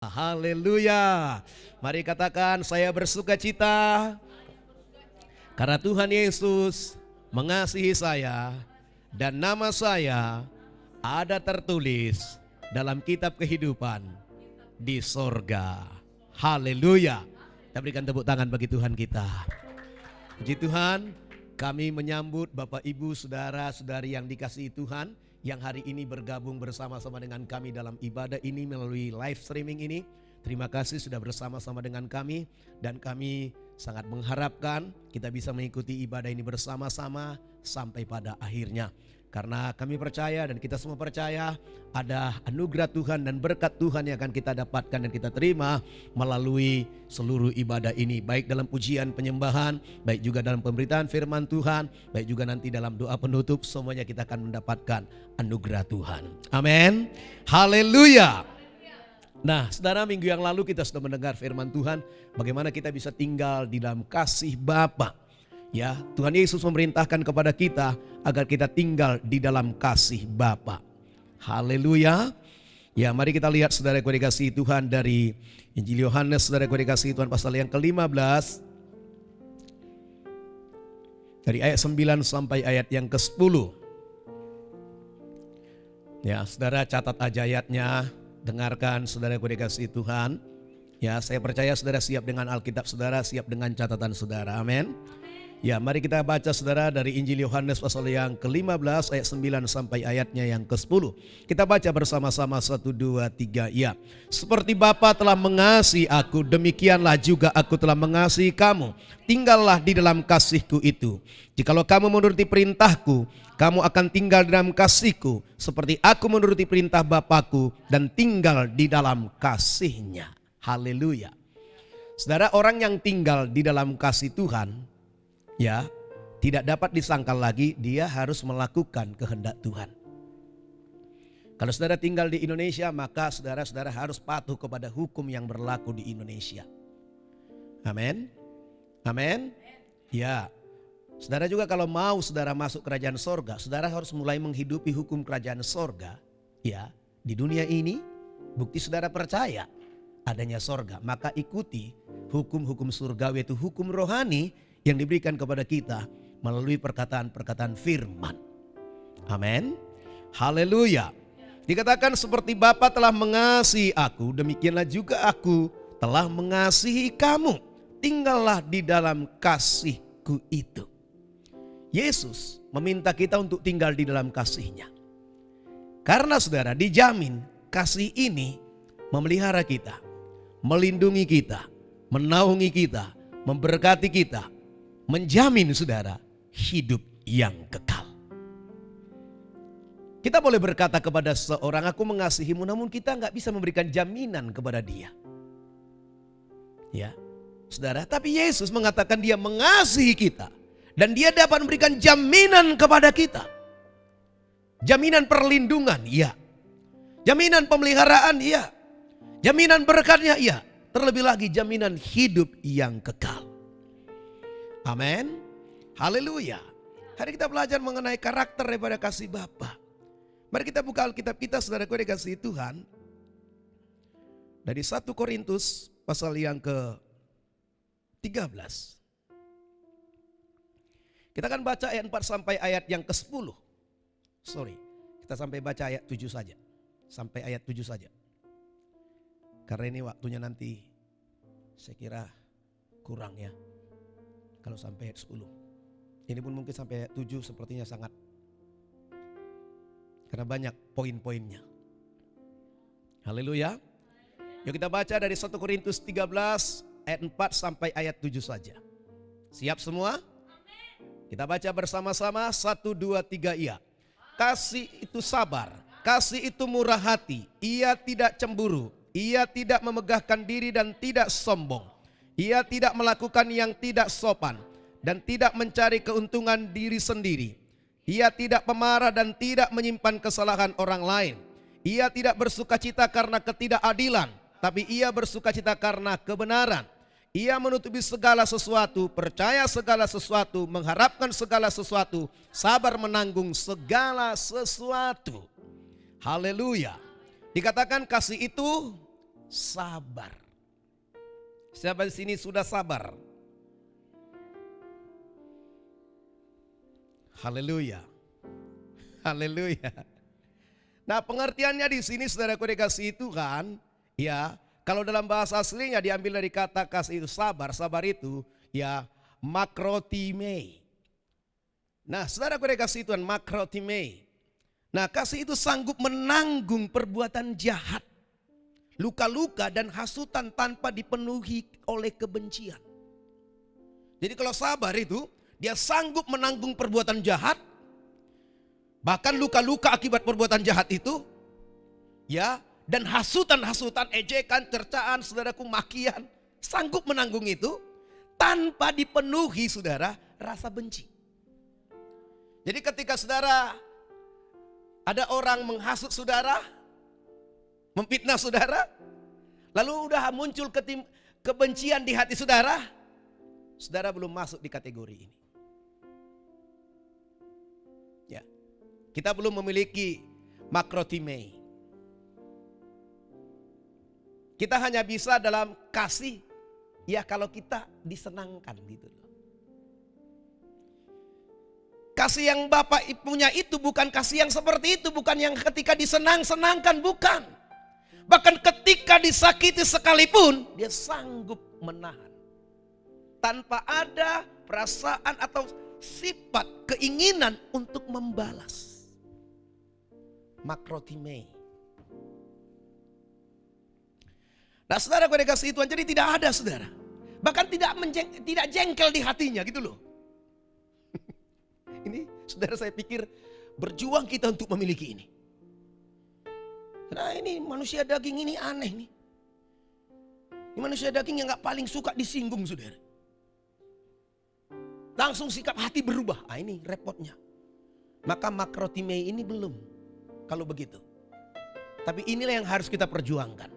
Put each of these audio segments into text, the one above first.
Haleluya. Mari katakan, saya bersuka cita karena Tuhan Yesus mengasihi saya dan nama saya ada tertulis dalam kitab kehidupan di sorga. Haleluya. Kita berikan tepuk tangan bagi Tuhan kita. Puji Tuhan, kami menyambut Bapak Ibu saudara-saudari yang dikasihi Tuhan yang hari ini bergabung bersama-sama dengan kami dalam ibadah ini melalui live streaming ini. Terima kasih sudah bersama-sama dengan kami dan kami sangat mengharapkan kita bisa mengikuti ibadah ini bersama-sama sampai pada akhirnya. Karena kami percaya dan kita semua percaya ada anugerah Tuhan dan berkat Tuhan yang akan kita dapatkan dan kita terima melalui seluruh ibadah ini. Baik dalam pujian penyembahan, baik juga dalam pemberitaan firman Tuhan, baik juga nanti dalam doa penutup, semuanya kita akan mendapatkan anugerah Tuhan. Amin. Haleluya. Nah, saudara, minggu yang lalu kita sudah mendengar firman Tuhan bagaimana kita bisa tinggal di dalam kasih Bapa. Ya, Tuhan Yesus memerintahkan kepada kita agar kita tinggal di dalam kasih Bapa. Haleluya. Ya, mari kita lihat saudara-saudara dikasihi Tuhan dari Injil Yohanes, saudara-saudara dikasihi Tuhan, pasal yang ke-15 dari ayat 9 sampai ayat yang ke-10. Ya, saudara catat aja ayatnya, dengarkan saudara-saudara dikasihi Tuhan. Ya, saya percaya saudara siap dengan Alkitab saudara, siap dengan catatan saudara. Amin. Ya, mari kita baca saudara dari Injil Yohanes pasal yang ke-15 ayat 9 sampai ayatnya yang ke-10. Kita baca bersama-sama 1, 2, 3 ya. Seperti Bapa telah mengasihi aku, demikianlah juga aku telah mengasihi kamu. Tinggallah di dalam kasihku itu. Jikalau kamu menuruti perintahku, kamu akan tinggal di dalam kasihku. Seperti aku menuruti perintah Bapakku dan tinggal di dalam kasihnya. Haleluya. Saudara, orang yang tinggal di dalam kasih Tuhan, ya, tidak dapat disangkal lagi dia harus melakukan kehendak Tuhan. Kalau saudara tinggal di Indonesia, maka saudara-saudara harus patuh kepada hukum yang berlaku di Indonesia. Amin. Amin. Ya. Saudara juga kalau mau saudara masuk kerajaan sorga, saudara harus mulai menghidupi hukum kerajaan sorga. Ya, di dunia ini bukti saudara percaya adanya sorga, maka ikuti hukum-hukum surgawi, yaitu hukum rohani yang diberikan kepada kita melalui perkataan-perkataan firman. Amin. Haleluya. Dikatakan seperti Bapa telah mengasihi aku, demikianlah juga aku telah mengasihi kamu. Tinggallah di dalam kasihku itu. Yesus meminta kita untuk tinggal di dalam kasih-Nya. Karena saudara dijamin kasih ini memelihara kita, melindungi kita, menaungi kita, memberkati kita, menjamin saudara hidup yang kekal. Kita boleh berkata kepada seorang, aku mengasihimu, namun kita nggak bisa memberikan jaminan kepada dia. Ya, saudara, tapi Yesus mengatakan dia mengasihi kita dan dia dapat memberikan jaminan kepada kita. Jaminan perlindungan, iya. Jaminan pemeliharaan, iya. Jaminan berkatnya, iya. Terlebih lagi jaminan hidup yang kekal. Amin. Haleluya. Hari kita belajar mengenai karakter daripada kasih Bapa. Mari kita buka Alkitab kita, saudaraku dikasihi Tuhan. Dari 1 Korintus pasal yang ke-13. Kita akan baca ayat 4 sampai ayat yang ke-10. Kita sampai baca ayat 7 saja. Sampai ayat 7 saja. Karena ini waktunya nanti saya kira kurang ya. Kalau sampai ayat 10. Ini pun mungkin sampai ayat 7 sepertinya sangat. Karena banyak poin-poinnya. Haleluya. Yuk kita baca dari 1 Korintus 13 ayat 4 sampai ayat 7 saja. Siap semua? Kita baca bersama-sama 1, 2, 3 iya. Kasih itu sabar. Kasih itu murah hati. Ia tidak cemburu. Ia tidak memegahkan diri dan tidak sombong. Ia tidak melakukan yang tidak sopan dan tidak mencari keuntungan diri sendiri. Ia tidak pemarah dan tidak menyimpan kesalahan orang lain. Ia tidak bersukacita karena ketidakadilan, tapi ia bersukacita karena kebenaran. Ia menutupi segala sesuatu, percaya segala sesuatu, mengharapkan segala sesuatu, sabar menanggung segala sesuatu. Haleluya. Dikatakan kasih itu sabar. Siapa di sini sudah sabar? Haleluya. Haleluya. Nah, pengertiannya di sini saudaraku dikasih Tuhan, ya, kalau dalam bahasa aslinya diambil dari kata kasih itu sabar. Sabar itu ya makrotime. Nah, saudaraku dikasih Tuhan, makrotime. Nah, kasih itu sanggup menanggung perbuatan jahat, luka-luka dan hasutan tanpa dipenuhi oleh kebencian. Jadi kalau sabar itu, dia sanggup menanggung perbuatan jahat, bahkan luka-luka akibat perbuatan jahat itu, ya, dan hasutan-hasutan, ejekan, cercaan, saudaraku, makian, sanggup menanggung itu tanpa dipenuhi, saudara, rasa benci. Jadi ketika saudara ada orang menghasut saudara, memfitnah saudara, lalu udah muncul kebencian di hati saudara, saudara belum masuk di kategori ini. Ya, kita belum memiliki makrotime. Kita hanya bisa dalam kasih, ya kalau kita disenangkan gitu loh. Kasih yang Bapak punya itu bukan kasih yang seperti itu, bukan yang ketika disenang-senangkan, bukan. Bahkan ketika disakiti sekalipun, dia sanggup menahan. Tanpa ada perasaan atau sifat keinginan untuk membalas. Makrotime. Nah, saudara gue dikasih Tuhan, jadi tidak ada saudara. Bahkan tidak jengkel di hatinya gitu loh. Ini saudara, saya pikir berjuang kita untuk memiliki ini. Nah, ini manusia daging ini aneh nih. Ini manusia daging yang gak paling suka disinggung saudara. Langsung sikap hati berubah. Ah, ini repotnya. Maka makrotime ini belum. Kalau begitu. Tapi inilah yang harus kita perjuangkan.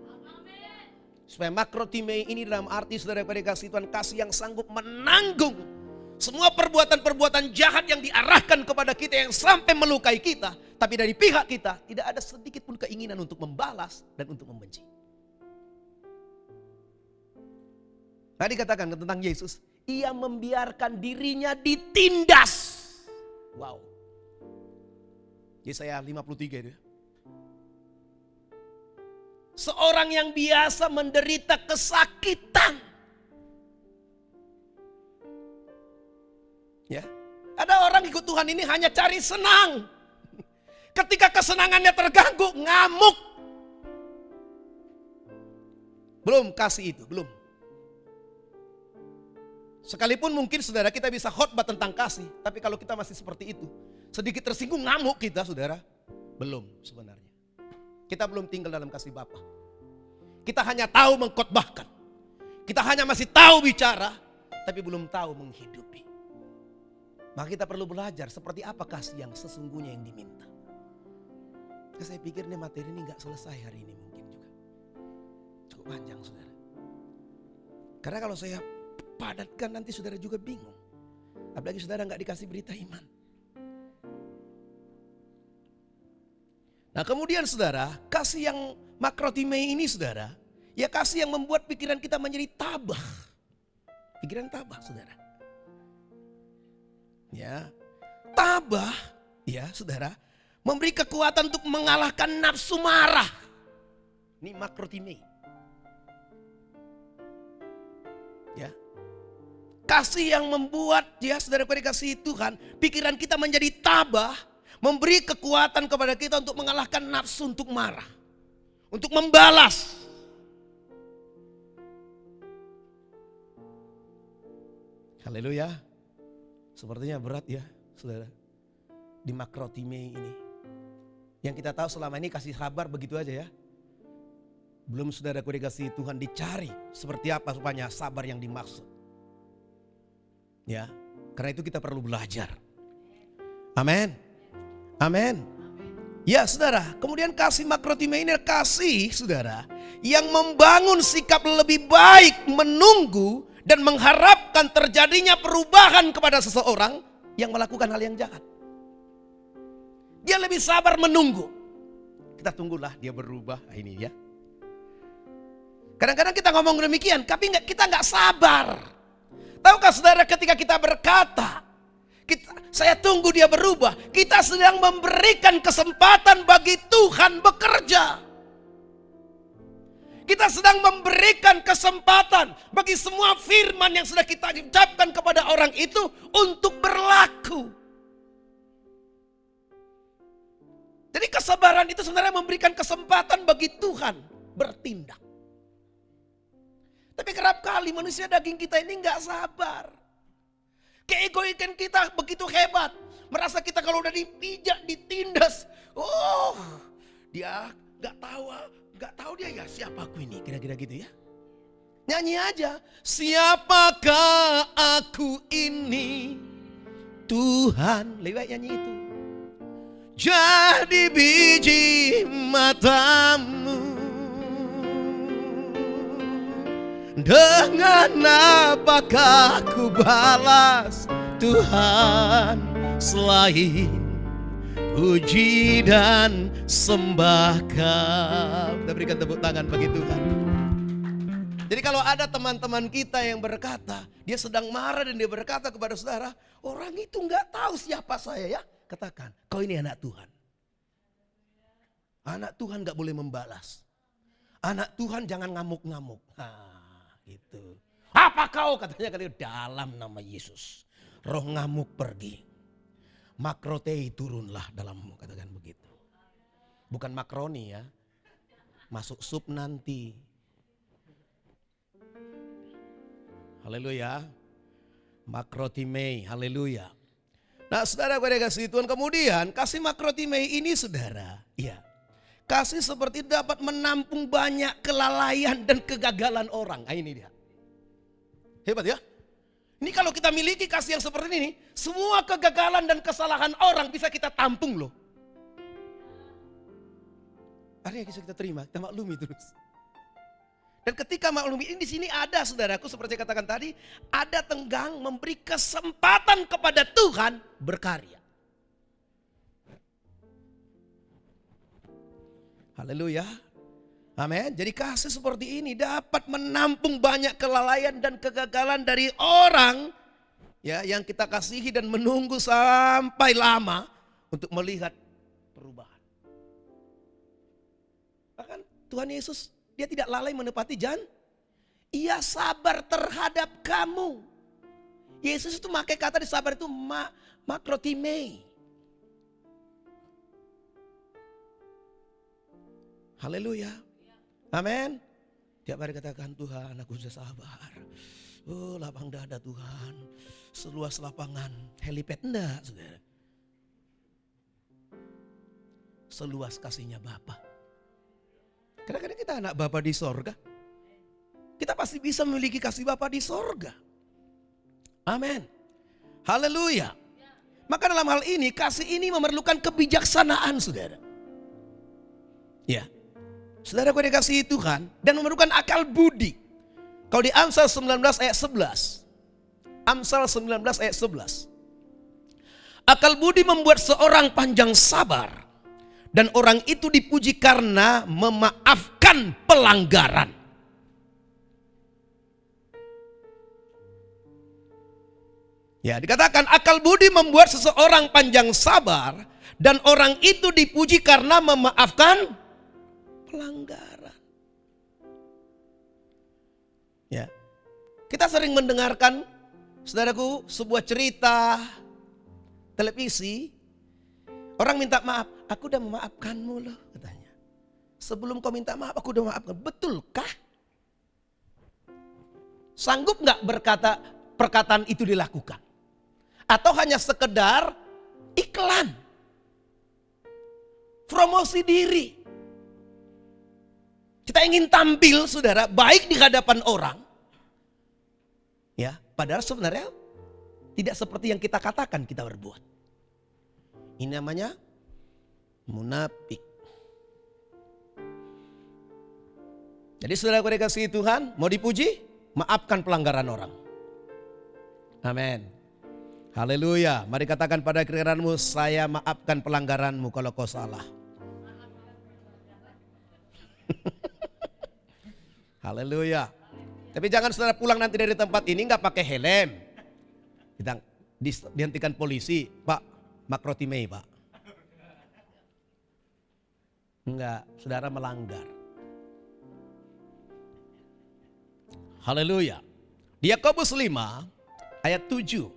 Supaya makrotime ini dalam arti saudara pada kasih Tuhan, kasih yang sanggup menanggung semua perbuatan-perbuatan jahat yang diarahkan kepada kita yang sampai melukai kita. Tapi dari pihak kita tidak ada sedikit pun keinginan untuk membalas dan untuk membenci. Tadi katakan tentang Yesus, ia membiarkan dirinya ditindas. Wow. Yesaya 53 itu. Seorang yang biasa menderita kesakitan. Ya, ada orang ikut Tuhan ini hanya cari senang. Ketika kesenangannya terganggu, ngamuk. Belum kasih itu, belum. Sekalipun mungkin saudara kita bisa khotbah tentang kasih, tapi kalau kita masih seperti itu, sedikit tersinggung ngamuk kita saudara, belum sebenarnya. Kita belum tinggal dalam kasih Bapa. Kita hanya tahu mengkhotbahkan. Kita hanya masih tahu bicara, tapi belum tahu menghidupi. Maka kita perlu belajar seperti apa kasih yang sesungguhnya yang diminta. Saya pikir nih materi ini gak selesai hari ini mungkin juga. Cukup panjang saudara. Karena kalau saya padatkan nanti saudara juga bingung. Apalagi saudara gak dikasih berita iman. Nah kemudian saudara, kasih yang makrotime ini saudara, ya kasih yang membuat pikiran kita menjadi tabah. Pikiran tabah saudara. Ya, tabah, ya saudara, memberi kekuatan untuk mengalahkan nafsu marah. Ini makrotime. Ya, kasih yang membuat ya saudara pada kasih Tuhan, pikiran kita menjadi tabah, memberi kekuatan kepada kita untuk mengalahkan nafsu untuk marah, untuk membalas. Haleluya. Sepertinya berat ya saudara, di makrotime ini. Yang kita tahu selama ini kasih sabar begitu aja ya. Belum saudaraku dikasih Tuhan dicari seperti apa rupanya sabar yang dimaksud. Ya, karena itu kita perlu belajar. Amin. Amin. Ya saudara, kemudian kasih makrotime ini kasih saudara yang membangun sikap lebih baik menunggu dan mengharapkan terjadinya perubahan kepada seseorang yang melakukan hal yang jahat. Dia lebih sabar menunggu. Kita tunggulah dia berubah, ini ya. Kadang-kadang kita ngomong demikian, tapi kita nggak sabar. Tahukah saudara, ketika kita berkata, saya tunggu dia berubah, kita sedang memberikan kesempatan bagi Tuhan bekerja. Kita sedang memberikan kesempatan bagi semua firman yang sudah kita ucapkan kepada orang itu untuk berlaku. Jadi kesabaran itu sebenarnya memberikan kesempatan bagi Tuhan bertindak. Tapi kerap kali manusia daging kita ini nggak sabar. Keegoikan kita begitu hebat. Merasa kita kalau udah dipijak, ditindas. Oh, dia nggak tahu dia ya siapa aku ini. Kira-kira gitu ya. Nyanyi aja. Siapakah aku ini? Tuhan. Lebih baik nyanyi itu. Jadi biji matamu. Dengan apakah ku balas Tuhan selain puji dan sembah Kau. Kita berikan tepuk tangan bagi Tuhan. Jadi kalau ada teman-teman kita yang berkata, dia sedang marah dan dia berkata kepada saudara, orang itu nggak tahu siapa saya ya. Katakan, kau ini anak Tuhan. Anak Tuhan nggak boleh membalas. Anak Tuhan jangan ngamuk-ngamuk. Gitu. Apa kau? Katanya kali dalam nama Yesus. Roh ngamuk pergi. Makrotei turunlah dalammu. Katakan begitu. Bukan makroni ya. Masuk sup nanti. Haleluya. Makrotimei. Haleluya. Nah saudara gue kasih Tuhan. Kemudian kasih makrotimei ini saudara. Ya. Kasih seperti dapat menampung banyak kelalaian dan kegagalan orang. Nah, ini dia. Hebat ya. Ini kalau kita miliki kasih yang seperti ini, semua kegagalan dan kesalahan orang bisa kita tampung loh. Artinya bisa kita terima, kita maklumi terus. Dan ketika maklumi ini di sini ada saudaraku seperti saya katakan tadi, ada tenggang memberi kesempatan kepada Tuhan berkarya. Haleluya. Amin. Jadi kasih seperti ini dapat menampung banyak kelalaian dan kegagalan dari orang ya yang kita kasihi dan menunggu sampai lama untuk melihat perubahan. Bahkan Tuhan Yesus dia tidak lalai menepati janji. Ia sabar terhadap kamu. Yesus itu pakai kata di sabar itu makrotimei. Haleluya. Amin. Tiap hari katakan Tuhan aku sudah sabar. Oh lapang dada Tuhan. Seluas lapangan helipad enggak saudara. Seluas kasihnya Bapa. Kadang-kadang kita anak Bapa di sorga. Kita pasti bisa memiliki kasih Bapa di sorga. Amin. Haleluya. Maka dalam hal ini kasih ini memerlukan kebijaksanaan saudara. Ya. Saudara gue dikasihi Tuhan dan memerlukan akal budi. Kalau di Amsal 19 ayat 11. Amsal 19 ayat 11. Akal budi membuat seorang panjang sabar. Dan orang itu dipuji karena memaafkan pelanggaran. Ya dikatakan akal budi membuat seseorang panjang sabar. Dan orang itu dipuji karena memaafkan pelanggaran. Ya. Kita sering mendengarkan saudaraku sebuah cerita televisi. Orang minta maaf, aku udah memaafkanmu loh katanya. Sebelum kau minta maaf aku udah memaafkan. Betulkah? Sanggup gak berkata perkataan itu dilakukan? Atau hanya sekedar iklan? Promosi diri? Kita ingin tampil saudara baik di hadapan orang. Ya, padahal sebenarnya tidak seperti yang kita katakan kita berbuat. Ini namanya munafik. Jadi saudara dikasihi Tuhan, mau dipuji, maafkan pelanggaran orang. Amin. Haleluya. Mari katakan pada kiriranmu, saya maafkan pelanggaranmu kalau kau salah. Haleluya. Tapi jangan saudara pulang nanti dari tempat ini nggak pakai helm. Kita dihentikan polisi, Pak, makrotimei Pak. Enggak, saudara melanggar. Haleluya. Di Yakobus 5 ayat 7.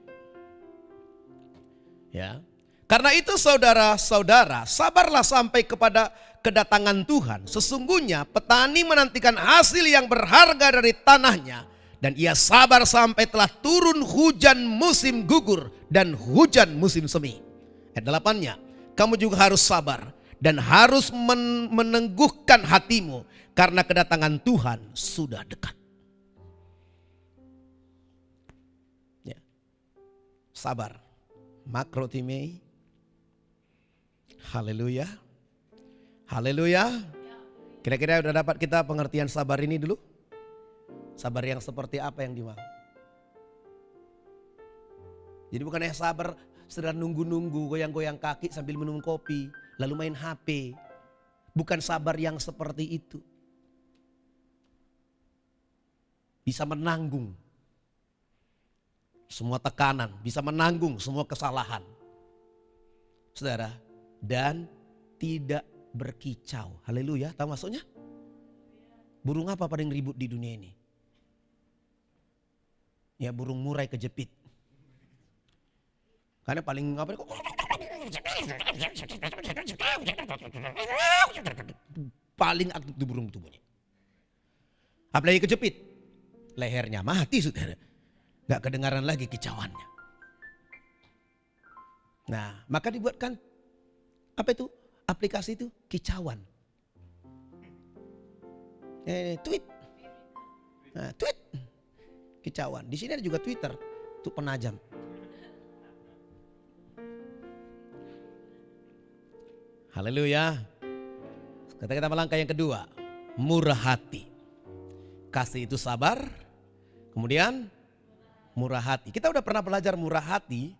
Ya. Karena itu saudara-saudara, sabarlah sampai kepada kedatangan Tuhan. Sesungguhnya petani menantikan hasil yang berharga dari tanahnya. Dan ia sabar sampai telah turun hujan musim gugur dan hujan musim semi. Ayat 8-nya, kamu juga harus sabar dan harus menengguhkan hatimu karena kedatangan Tuhan sudah dekat. Ya. Sabar. Makrotimei. Haleluya. Haleluya. Kira-kira udah dapat kita pengertian sabar ini dulu? Sabar yang seperti apa yang dimau? Jadi bukan sabar sedang nunggu-nunggu, goyang-goyang kaki sambil minum kopi, lalu main HP. Bukan sabar yang seperti itu. Bisa menanggung semua tekanan, bisa menanggung semua kesalahan. Saudara, dan tidak berkicau. Haleluya, tahu maksudnya? Burung apa paling ribut di dunia ini? Ya burung murai kejepit. Karena paling apa? Paling aktif itu burung itu bunyi. Apalagi kejepit, lehernya mati saudara. Gak kedengaran lagi kicauannya. Nah, maka dibuatkan apa itu? Aplikasi itu kicauan. Tweet. Nah, tweet. Kicauan. Di sini ada juga Twitter, itu penajam. Haleluya. Kita melangkah yang kedua, murah hati. Kasih itu sabar, kemudian murah hati. Kita udah pernah belajar murah hati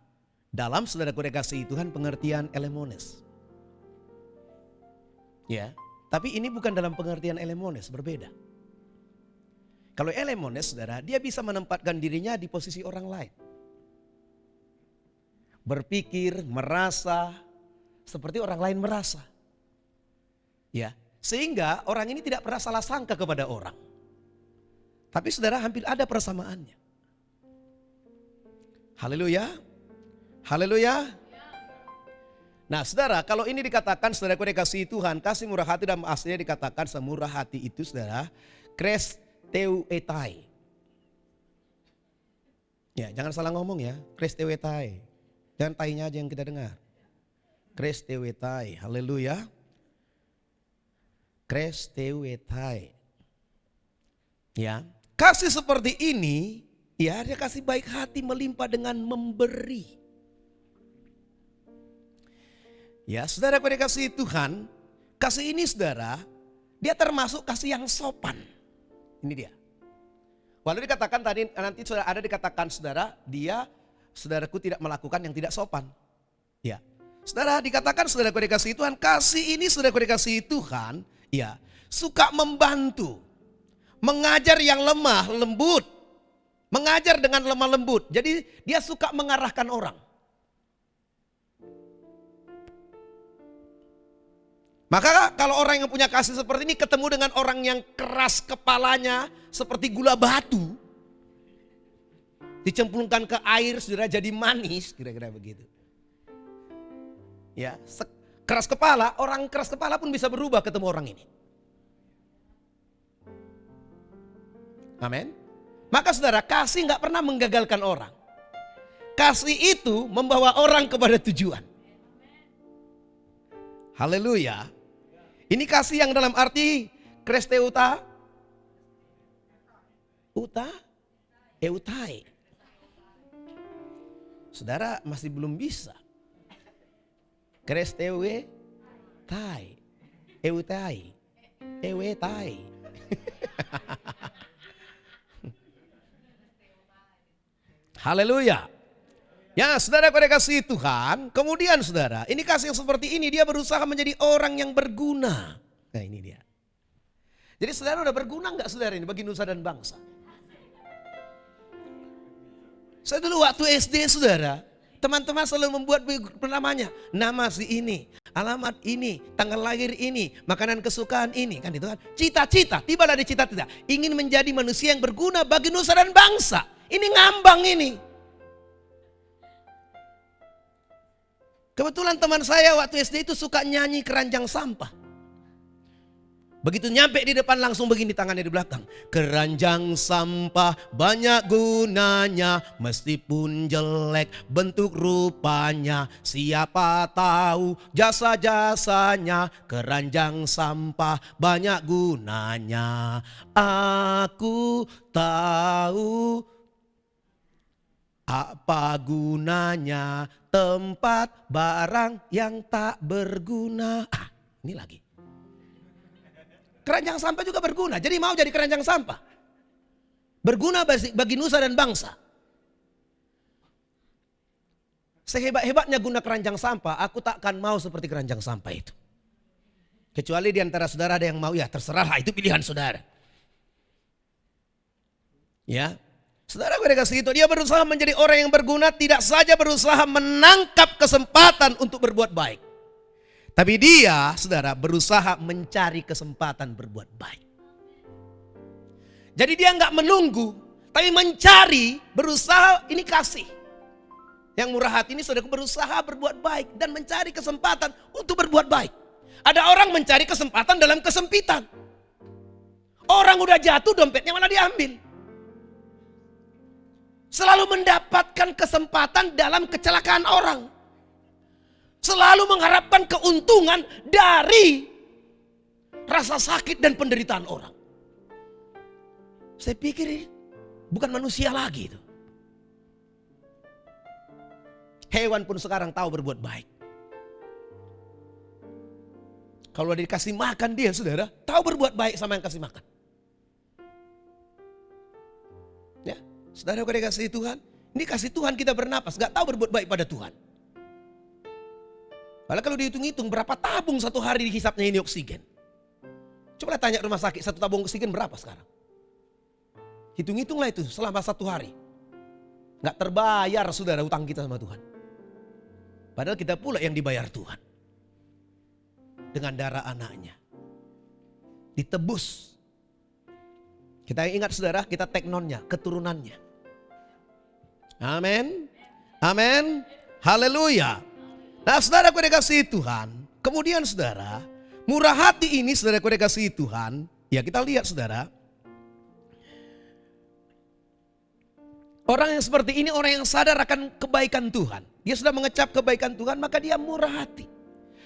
dalam saudaraku kasih Tuhan pengertian elemones. Ya, tapi ini bukan dalam pengertian elemones, berbeda. Kalau elemones saudara, dia bisa menempatkan dirinya di posisi orang lain. Berpikir, merasa seperti orang lain merasa. Ya, sehingga orang ini tidak pernah salah sangka kepada orang. Tapi saudara hampir ada persamaannya. Haleluya. Haleluya. Nah saudara, kalau ini dikatakan saudara dikasih Tuhan, kasih murah hati dan aslinya dikatakan semurah hati itu saudara, kres teuetai. Ya, jangan salah ngomong ya, kres teuetai. Jangan tainya aja yang kita dengar. Kres teuetai. Haleluya. Kres teuetai. Ya, kasih seperti ini, ya dia kasih baik hati melimpah dengan memberi. Ya, saudara dikasih Tuhan, kasih ini saudara, dia termasuk kasih yang sopan. Ini dia. Walau dikatakan tadi nanti saudara ada dikatakan saudara, dia saudaraku tidak melakukan yang tidak sopan. Ya. Saudara dikatakan saudaraku dikasih Tuhan, kasih ini saudaraku dikasih Tuhan, ya, suka membantu. Mengajar yang lemah, lembut. Mengajar dengan lemah lembut. Jadi dia suka mengarahkan orang. Maka kalau orang yang punya kasih seperti ini ketemu dengan orang yang keras kepalanya seperti gula batu. Dicemplungkan ke air sudah jadi manis, kira-kira begitu. Ya, keras kepala, orang keras kepala pun bisa berubah ketemu orang ini. Amin. Maka saudara, kasih gak pernah menggagalkan orang. Kasih itu membawa orang kepada tujuan. Haleluya. Ini kasih yang dalam arti kresteuta. Eutai. Saudara masih belum bisa. Krestewe tai. Eutai. Ewetai. Haleluya. Ya saudara pada kasih Tuhan. Kemudian saudara, ini kasih yang seperti ini dia berusaha menjadi orang yang berguna. Nah ini dia. Jadi saudara udah berguna nggak saudara ini bagi nusa dan bangsa? Saya dulu waktu SD saudara, teman-teman selalu membuat namanya, nama si ini, alamat ini, tanggal lahir ini, makanan kesukaan ini, kan itu kan. Cita-cita, tibalah di cita-cita, ingin menjadi manusia yang berguna bagi nusa dan bangsa. Ini ngambang ini. Kebetulan teman saya waktu SD itu suka nyanyi keranjang sampah. Begitu nyampe di depan langsung begini tangannya di belakang. Keranjang sampah banyak gunanya, meskipun jelek bentuk rupanya. Siapa tahu jasa-jasanya, keranjang sampah banyak gunanya. Aku tahu apa gunanya tempat barang yang tak berguna. Ini lagi. Keranjang sampah juga berguna. Jadi mau jadi keranjang sampah. Berguna bagi nusa dan bangsa. Sehebat-hebatnya guna keranjang sampah, aku takkan mau seperti keranjang sampah itu. Kecuali di antara saudara ada yang mau, ya terserah, itu pilihan saudara. Ya. Saudara gue dikasih itu, dia berusaha menjadi orang yang berguna, tidak saja berusaha menangkap kesempatan untuk berbuat baik. Tapi dia, saudara, berusaha mencari kesempatan berbuat baik. Jadi dia nggak menunggu, tapi mencari, berusaha, ini kasih. Yang murah hati ini saudara berusaha berbuat baik dan mencari kesempatan untuk berbuat baik. Ada orang mencari kesempatan dalam kesempitan. Orang udah jatuh, dompetnya malah diambil. Selalu mendapatkan kesempatan dalam kecelakaan orang. Selalu mengharapkan keuntungan dari rasa sakit dan penderitaan orang. Saya pikir ini bukan manusia lagi itu. Hewan pun sekarang tahu berbuat baik. Kalau dikasih makan dia saudara, tahu berbuat baik sama yang kasih makan. Ya. Saudara kalau dikasih Tuhan, ini kasih Tuhan kita bernapas, gak tahu berbuat baik pada Tuhan. Padahal kalau dihitung-hitung berapa tabung satu hari dihisapnya ini oksigen. Coba tanya rumah sakit, satu tabung oksigen berapa sekarang? Hitung-hitunglah itu selama satu hari. Gak terbayar saudara utang kita sama Tuhan. Padahal kita pula yang dibayar Tuhan. Dengan darah anaknya. Ditebus. Kita ingat saudara, kita teknonnya, keturunannya. Amin. Amin. Haleluya. Nah saudara ku dikasihi Tuhan. Kemudian saudara, murah hati ini saudara ku dikasihi Tuhan. Ya kita lihat saudara. Orang yang seperti ini orang yang sadar akan kebaikan Tuhan. Dia sudah mengecap kebaikan Tuhan maka dia murah hati.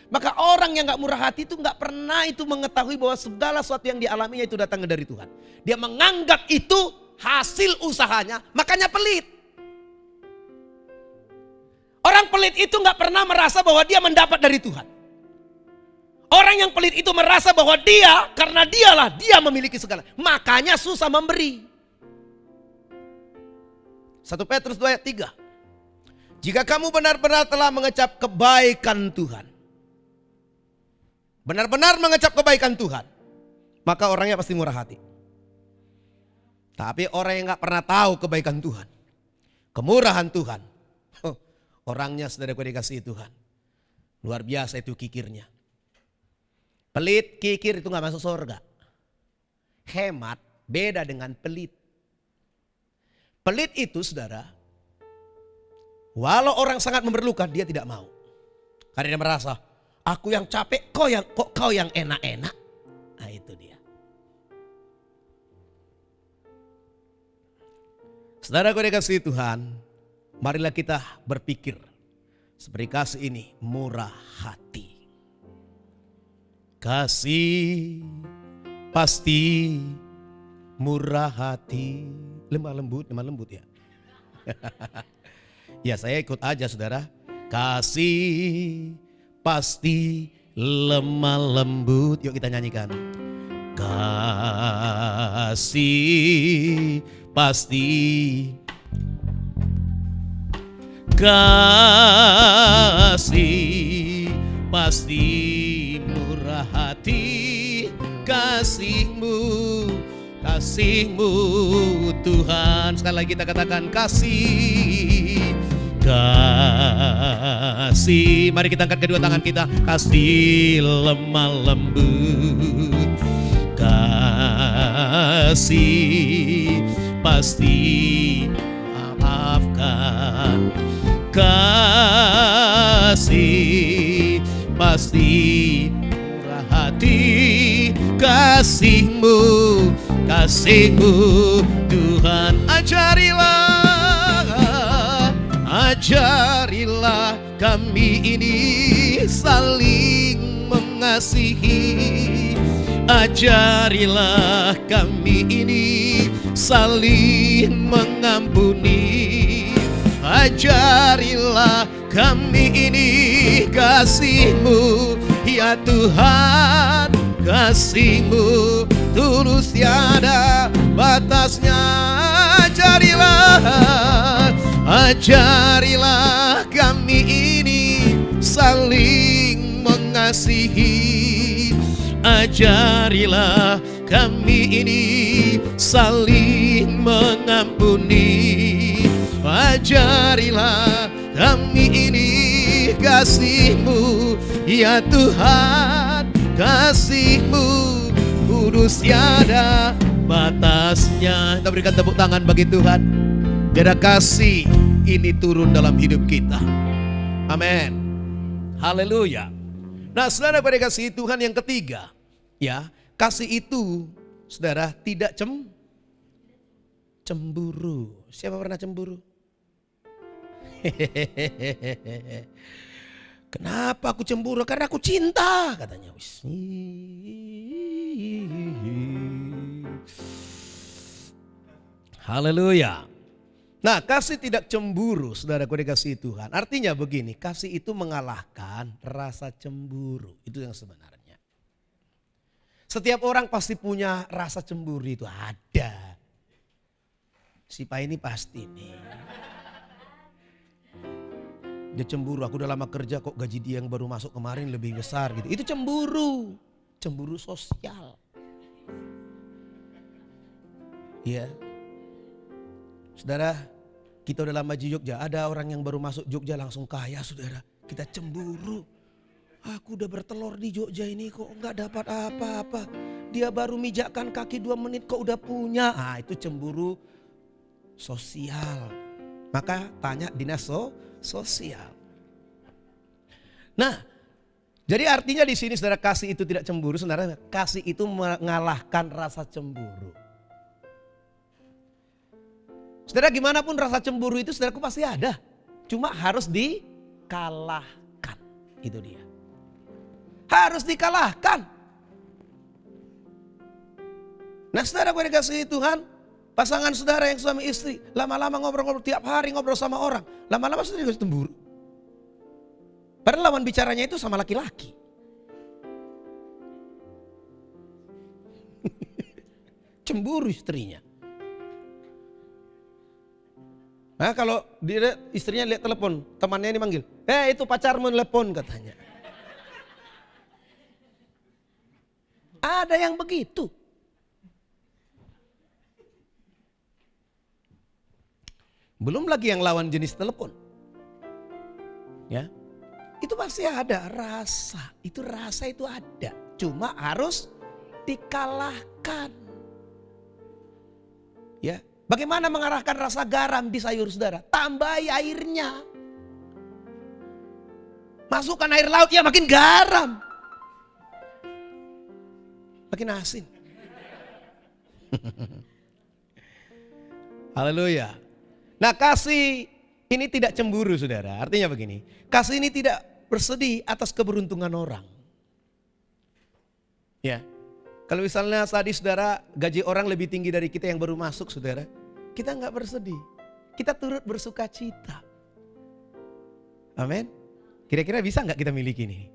Maka orang yang gak murah hati itu gak pernah itu mengetahui bahwa segala sesuatu yang dialaminya itu datang dari Tuhan. Dia menganggap itu hasil usahanya makanya pelit. Orang pelit itu gak pernah merasa bahwa dia mendapat dari Tuhan. Orang yang pelit itu merasa bahwa dia, karena dia memiliki segala. Makanya susah memberi. 1 Petrus 2 ayat 3. Jika kamu benar-benar telah mengecap kebaikan Tuhan. Benar-benar mengecap kebaikan Tuhan. Maka orangnya pasti murah hati. Tapi orang yang gak pernah tahu kebaikan Tuhan. Kemurahan Tuhan. Orangnya saudara dikasihi Tuhan. Luar biasa itu kikirnya. Pelit, kikir itu gak masuk surga. Hemat beda dengan pelit. Pelit itu saudara, walau orang sangat memerlukan dia tidak mau. Karena dia merasa, aku yang capek kok kau yang enak-enak. Nah itu dia. Saudara dikasihi Tuhan, marilah kita berpikir seperti kasih ini murah hati. Kasih pasti murah hati. Lemah lembut ya. Ya saya ikut aja saudara. Kasih pasti lemah lembut. Yuk kita nyanyikan. Kasih pasti. Kasih pasti murah hati. kasih-Mu, kasih-Mu Tuhan. Sekali lagi kita katakan kasih, kasih. Mari kita angkat kedua tangan kita. Kasih lemah lembut, kasih pasti maafkan, kasih pasti murah hati. Kasih-Mu, kasih-Mu Tuhan. Ajarilah kami ini saling mengasihi. Ajarilah kami ini saling mengampuni. Ajarilah kami ini kasih-Mu, ya Tuhan. Kasih-Mu tulus tiada batasnya. Ajarilah kami ini saling mengasihi. Ajarilah kami ini saling mengampuni. Ajarilah kami ini kasih-Mu, ya Tuhan. Kasih-Mu kudus tiada batasnya. Kita berikan tepuk tangan bagi Tuhan. Biar kasih ini turun dalam hidup kita. Amin. Haleluya. Nah, saudara, pada kasih Tuhan yang ketiga, ya, kasih itu, saudara, tidak cemburu. Siapa pernah cemburu? Kenapa aku cemburu? Karena aku cinta, katanya. Haleluya. Nah, kasih tidak cemburu, saudaraku dikasih Tuhan. Artinya begini, kasih itu mengalahkan rasa cemburu. Itu yang sebenarnya. Setiap orang pasti punya rasa cemburu, itu ada. Si Pak ini pasti nih. Dia cemburu, aku udah lama kerja kok gaji dia yang baru masuk kemarin lebih besar gitu. Itu cemburu, cemburu sosial. Ya, saudara, kita udah lama di Jogja, ada orang yang baru masuk Jogja langsung kaya, saudara. Kita cemburu. Aku udah bertelur di Jogja ini kok nggak dapat apa-apa. Dia baru mijakkan kaki 2 menit kok udah punya. Ah, itu cemburu sosial. Maka tanya dinas sosial. Nah, jadi artinya di sini saudara, kasih itu tidak cemburu, saudara. Kasih itu mengalahkan rasa cemburu. Saudara, gimana pun rasa cemburu itu saudaraku pasti ada. Cuma harus dikalahkan. Itu dia. Harus dikalahkan. Nah, saudara, gue dikasih Tuhan, pasangan saudara yang suami istri, lama-lama ngobrol-ngobrol, tiap hari ngobrol sama orang, lama-lama saudara cemburu. Padahal lawan bicaranya itu sama laki-laki. Cemburu istrinya. Nah, kalau dia istrinya lihat telepon, temannya ini manggil, itu pacarmu telepon, katanya. Ada yang begitu. Belum lagi yang lawan jenis telepon. Ya. Itu pasti ada rasa. Itu rasa itu ada. Cuma harus dikalahkan. Ya. Bagaimana mengarahkan rasa garam di sayur saudara? Tambahi airnya. Masukkan air laut, ya makin garam. Makin asin. Haleluya. Nah, kasih ini tidak cemburu saudara. Artinya begini. Kasih ini tidak bersedih atas keberuntungan orang. Ya. Kalau misalnya tadi saudara gaji orang lebih tinggi dari kita yang baru masuk saudara. Kita enggak bersedih. Kita turut bersuka cita. Amin. Kira-kira bisa enggak kita miliki ini?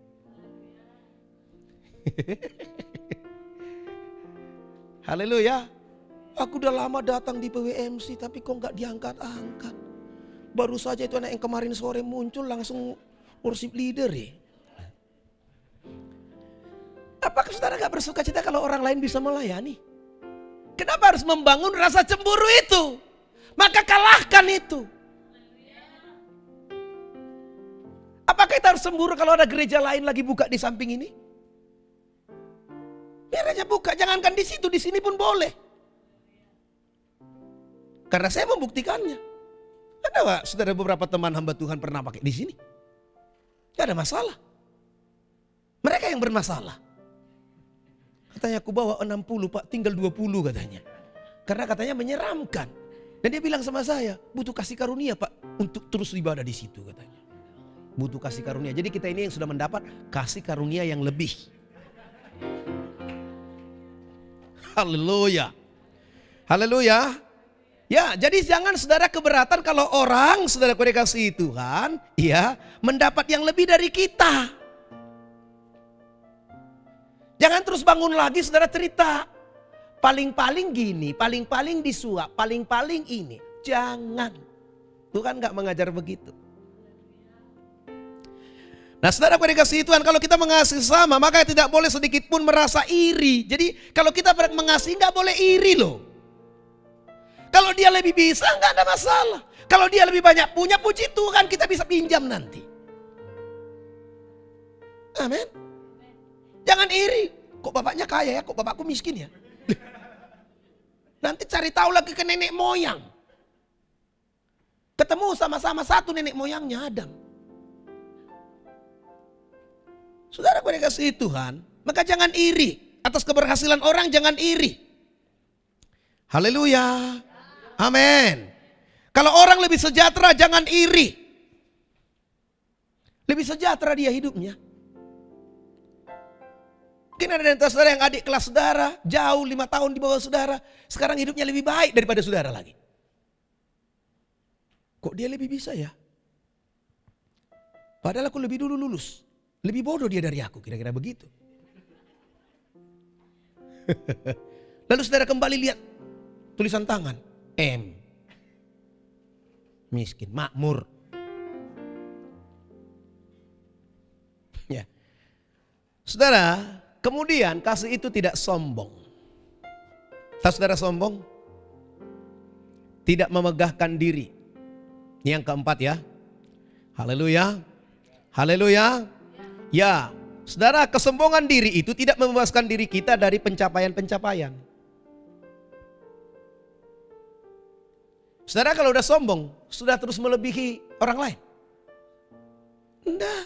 Haleluya. Aku udah lama datang di PWMC tapi kok enggak diangkat-angkat. Baru saja itu anak yang kemarin sore muncul langsung worship leader ya. Apakah saudara gak bersuka cita kalau orang lain bisa melayani? Kenapa harus membangun rasa cemburu itu? Maka kalahkan itu. Apakah kita harus cemburu kalau ada gereja lain lagi buka di samping ini? Biar aja buka, jangankan di situ, di sini pun boleh. Karena saya membuktikannya. Ada gak saudara beberapa teman hamba Tuhan pernah pakai di sini? Gak ada masalah. Mereka yang bermasalah. Katanya aku bawa 60 Pak, tinggal 20 katanya. Karena katanya menyeramkan. Dan dia bilang sama saya, butuh kasih karunia Pak untuk terus ibadah di situ katanya. Butuh kasih karunia. Jadi kita ini yang sudah mendapat kasih karunia yang lebih. Haleluya. Haleluya. Ya, jadi jangan saudara keberatan kalau orang saudara dikasih Tuhan, ya, mendapat yang lebih dari kita. Jangan terus bangun lagi saudara cerita. Paling-paling gini, paling-paling disuap, paling-paling ini. Jangan. Tuhan gak mengajar begitu. Nah saudara dikasih Tuhan, kalau kita mengasihi sama maka tidak boleh sedikit pun merasa iri. Jadi kalau kita mengasihi gak boleh iri loh. Kalau dia lebih bisa gak ada masalah. Kalau dia lebih banyak punya, puji Tuhan, kita bisa pinjam nanti. Amin. Jangan iri. Kok bapaknya kaya ya, kok bapakku miskin ya. Nanti cari tahu lagi ke nenek moyang. Ketemu sama-sama satu nenek moyangnya Adam. Saudara dikasih Tuhan, maka jangan iri. Atas keberhasilan orang jangan iri. Haleluya. Amin. Kalau orang lebih sejahtera jangan iri. Lebih sejahtera dia hidupnya. Mungkin ada dari saudara yang adik kelas saudara, jauh 5 tahun di bawah saudara. Sekarang hidupnya lebih baik daripada saudara lagi. Kok dia lebih bisa ya? Padahal aku lebih dulu lulus. Lebih bodoh dia dari aku, kira-kira begitu. Lalu saudara kembali lihat tulisan tangan. M. Miskin, makmur. Ya. Saudara, kemudian kasih itu tidak sombong. Tak saudara sombong? Tidak memegahkan diri. Ini yang keempat ya. Haleluya. Haleluya. Ya, saudara, kesombongan diri itu tidak membebaskan diri kita dari pencapaian-pencapaian. Saudara kalau udah sombong, sudah terus melebihi orang lain? Enggak.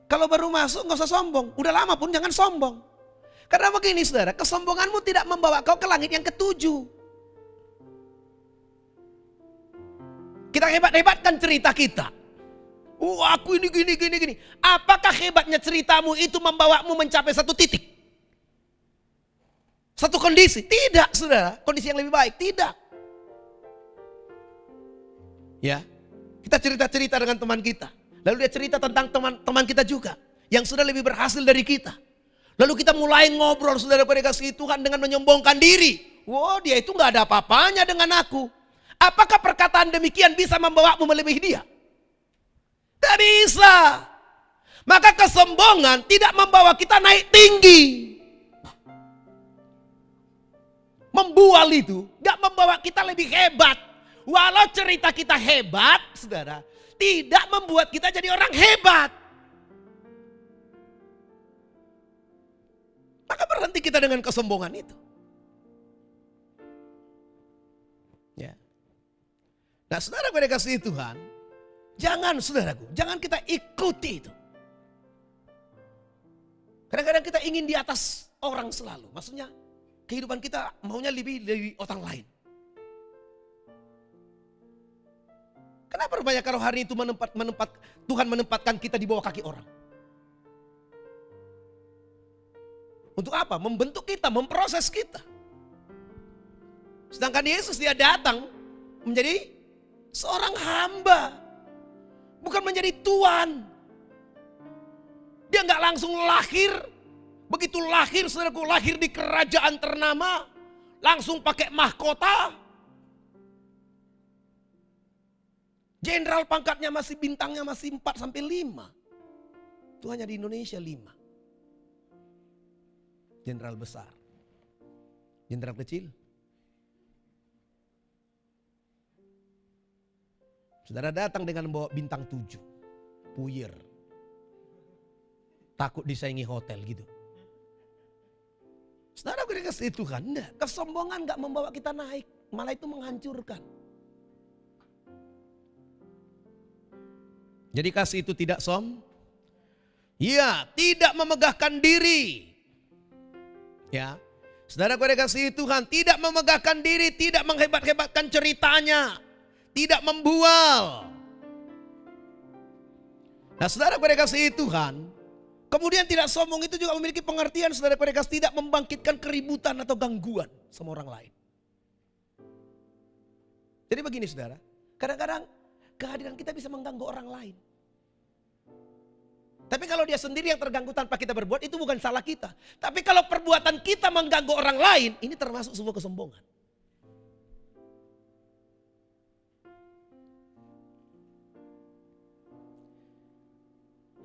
Kalau baru masuk gak usah sombong, udah lama pun jangan sombong. Karena begini saudara, kesombonganmu tidak membawa kau ke langit yang ketujuh. Kita hebat-hebatkan cerita kita. Aku ini gini. Apakah hebatnya ceritamu itu membawamu mencapai satu titik? Satu kondisi? Tidak saudara, kondisi yang lebih baik, tidak. Ya, kita cerita-cerita dengan teman kita. Lalu dia cerita tentang teman-teman kita juga. Yang sudah lebih berhasil dari kita. Lalu kita mulai ngobrol saudara dikasih Tuhan dengan menyombongkan diri. Wow, dia itu gak ada apa-apanya dengan aku. Apakah perkataan demikian bisa membawamu melebihi dia? Tidak bisa. Maka kesombongan tidak membawa kita naik tinggi. Membual itu gak membawa kita lebih hebat. Walau cerita kita hebat, saudara, tidak membuat kita jadi orang hebat. Maka berhenti kita dengan kesombongan itu. Ya. Nah saudara dikasih Tuhan, jangan saudaraku, jangan kita ikuti itu. Kadang-kadang kita ingin di atas orang selalu. Maksudnya kehidupan kita maunya lebih dari orang lain. Kenapa rupanya kalau hari itu Tuhan menempatkan kita di bawah kaki orang? Untuk apa? Membentuk kita, memproses kita. Sedangkan Yesus dia datang menjadi seorang hamba. Bukan menjadi tuan. Dia nggak langsung lahir. Begitu lahir, saudaraku, lahir di kerajaan ternama. Langsung pakai mahkota. Jenderal pangkatnya masih, bintangnya masih 4 sampai 5. Itu hanya di Indonesia 5. jenderal besar. Jenderal kecil. Saudara datang dengan bawa bintang 7. Puyer. Takut disaingi hotel gitu. Saudara kasih Tuhan, enggak. Kesombongan enggak membawa kita naik. Malah itu menghancurkan. Jadi kasih itu tidak iya, tidak memegahkan diri. Ya. Saudara kasih Tuhan, tidak memegahkan diri, tidak menghebat-hebatkan ceritanya. Tidak membual. Nah saudara kasih Tuhan, kemudian tidak sombong itu juga memiliki pengertian saudara kasih tidak membangkitkan keributan atau gangguan sama orang lain. Jadi begini saudara, kadang-kadang kehadiran kita bisa mengganggu orang lain. Tapi kalau dia sendiri yang terganggu tanpa kita berbuat, itu bukan salah kita. Tapi kalau perbuatan kita mengganggu orang lain, ini termasuk sebuah kesombongan.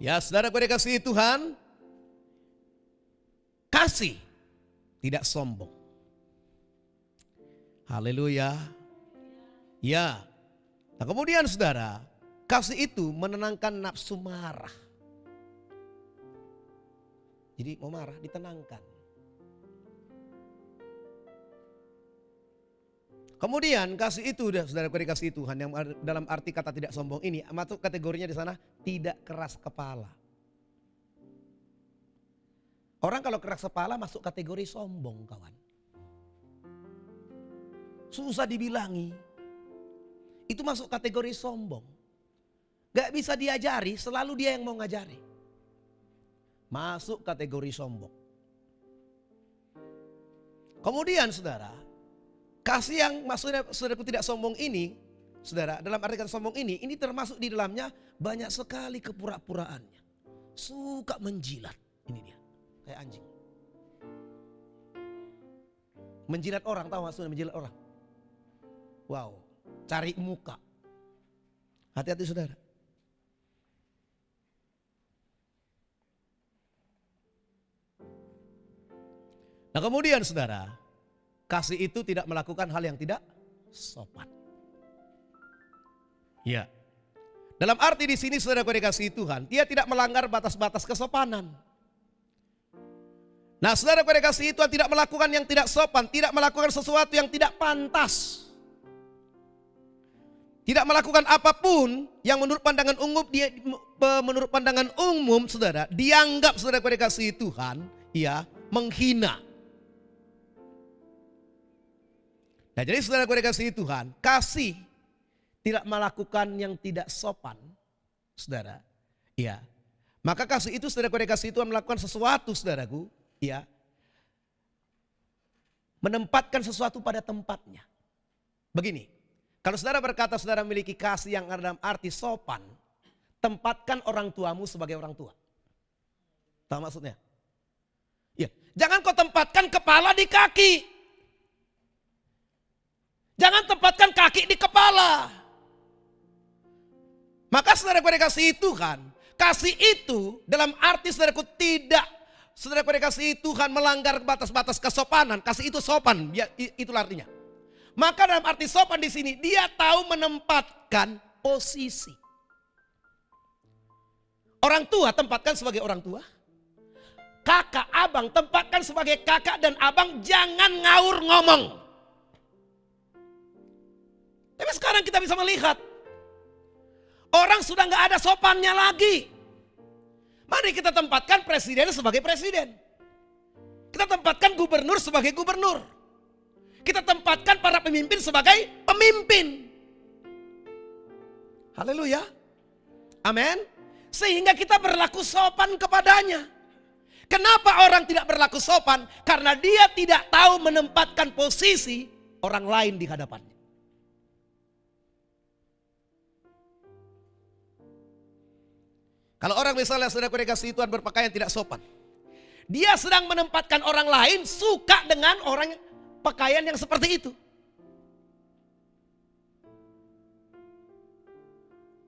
Ya saudara kasih Tuhan, kasih tidak sombong. Haleluya. Ya. Nah kemudian saudara, kasih itu menenangkan nafsu marah. Jadi mau marah ditenangkan. Kemudian kasih itu, saudara kasih Tuhan yang dalam arti kata tidak sombong ini masuk kategorinya di sana tidak keras kepala. Orang kalau keras kepala masuk kategori sombong kawan. Susah dibilangi. Itu masuk kategori sombong. Gak bisa diajari, selalu dia yang mau ngajari. Masuk kategori sombong. Kemudian saudara, kasih yang maksudnya saudaraku tidak sombong ini, saudara, dalam arti kata sombong ini termasuk di dalamnya banyak sekali kepura-puraannya. Suka menjilat, ini dia, kayak anjing. Menjilat orang, tahu maksudnya menjilat orang? Wow, cari muka. Hati-hati saudara. Nah kemudian saudara, kasih itu tidak melakukan hal yang tidak sopan. Ya. Dalam arti di sini saudara kasih Tuhan, dia tidak melanggar batas-batas kesopanan. Nah saudara kasih Tuhan tidak melakukan yang tidak sopan, tidak melakukan sesuatu yang tidak pantas. Tidak melakukan apapun yang menurut pandangan umum saudara, dianggap saudara kasih Tuhan, ya, menghina. Nah jadi saudara kasih Tuhan, kasih tidak melakukan yang tidak sopan, saudara. Ya, maka kasih itu saudara kasih Tuhan melakukan sesuatu saudaraku, ya, menempatkan sesuatu pada tempatnya. Begini, kalau saudara berkata saudara memiliki kasih yang dalam arti sopan, tempatkan orang tuamu sebagai orang tua. Tahu maksudnya? Ya, jangan kau tempatkan kepala di kaki. Jangan tempatkan kaki di kepala. Maka saudara kasih Tuhan, kasih itu dalam arti saudaraku tidak, saudara kasih Tuhan melanggar batas-batas kesopanan. Kasih itu sopan, ya, itulah artinya. Maka dalam arti sopan di sini dia tahu menempatkan posisi. Orang tua tempatkan sebagai orang tua. Kakak, abang tempatkan sebagai kakak dan abang, jangan ngawur ngomong. Tapi sekarang kita bisa melihat orang sudah nggak ada sopannya lagi. Mari kita tempatkan presiden sebagai presiden. Kita tempatkan gubernur sebagai gubernur. Kita tempatkan para pemimpin sebagai pemimpin. Haleluya. Amin. Sehingga kita berlaku sopan kepadanya. Kenapa orang tidak berlaku sopan? Karena dia tidak tahu menempatkan posisi orang lain di hadapannya. Kalau orang misalnya saudara kasih Tuhan berpakaian tidak sopan, dia sedang menempatkan orang lain suka dengan orang pakaian yang seperti itu.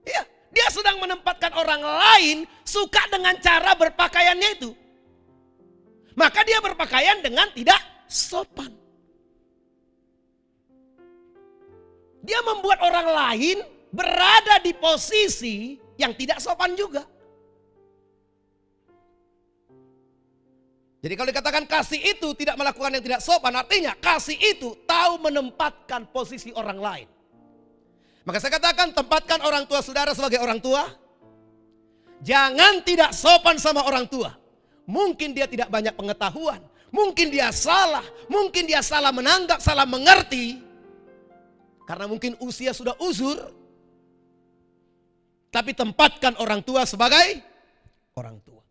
Iya, dia sedang menempatkan orang lain suka dengan cara berpakaiannya itu. Maka dia berpakaian dengan tidak sopan. Dia membuat orang lain berada di posisi yang tidak sopan juga. Jadi kalau dikatakan kasih itu tidak melakukan yang tidak sopan, artinya kasih itu tahu menempatkan posisi orang lain. Maka saya katakan tempatkan orang tua saudara sebagai orang tua. Jangan tidak sopan sama orang tua. Mungkin dia tidak banyak pengetahuan. Mungkin dia salah. Mungkin dia salah menanggap, salah mengerti. Karena mungkin usia sudah uzur. Tapi tempatkan orang tua sebagai orang tua.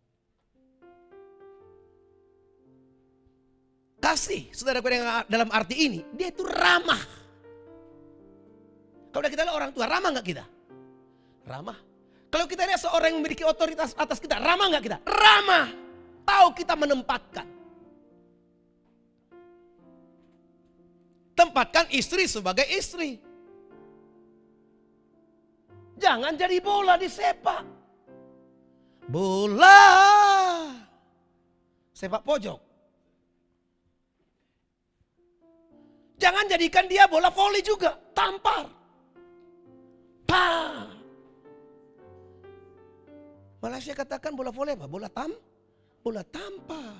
Kasih, saudara dalam arti ini, dia itu ramah. Kalau kita lihat orang tua, ramah nggak kita? Ramah. Kalau kita lihat seorang yang memiliki otoritas atas kita, ramah nggak kita? Ramah. Tahu kita menempatkan. Tempatkan istri sebagai istri. Jangan jadi bola di sepak. Bola. Sepak pojok. Jangan jadikan dia bola voli juga. Tampar. Pah. Malah saya katakan bola voli apa? Bola tampar.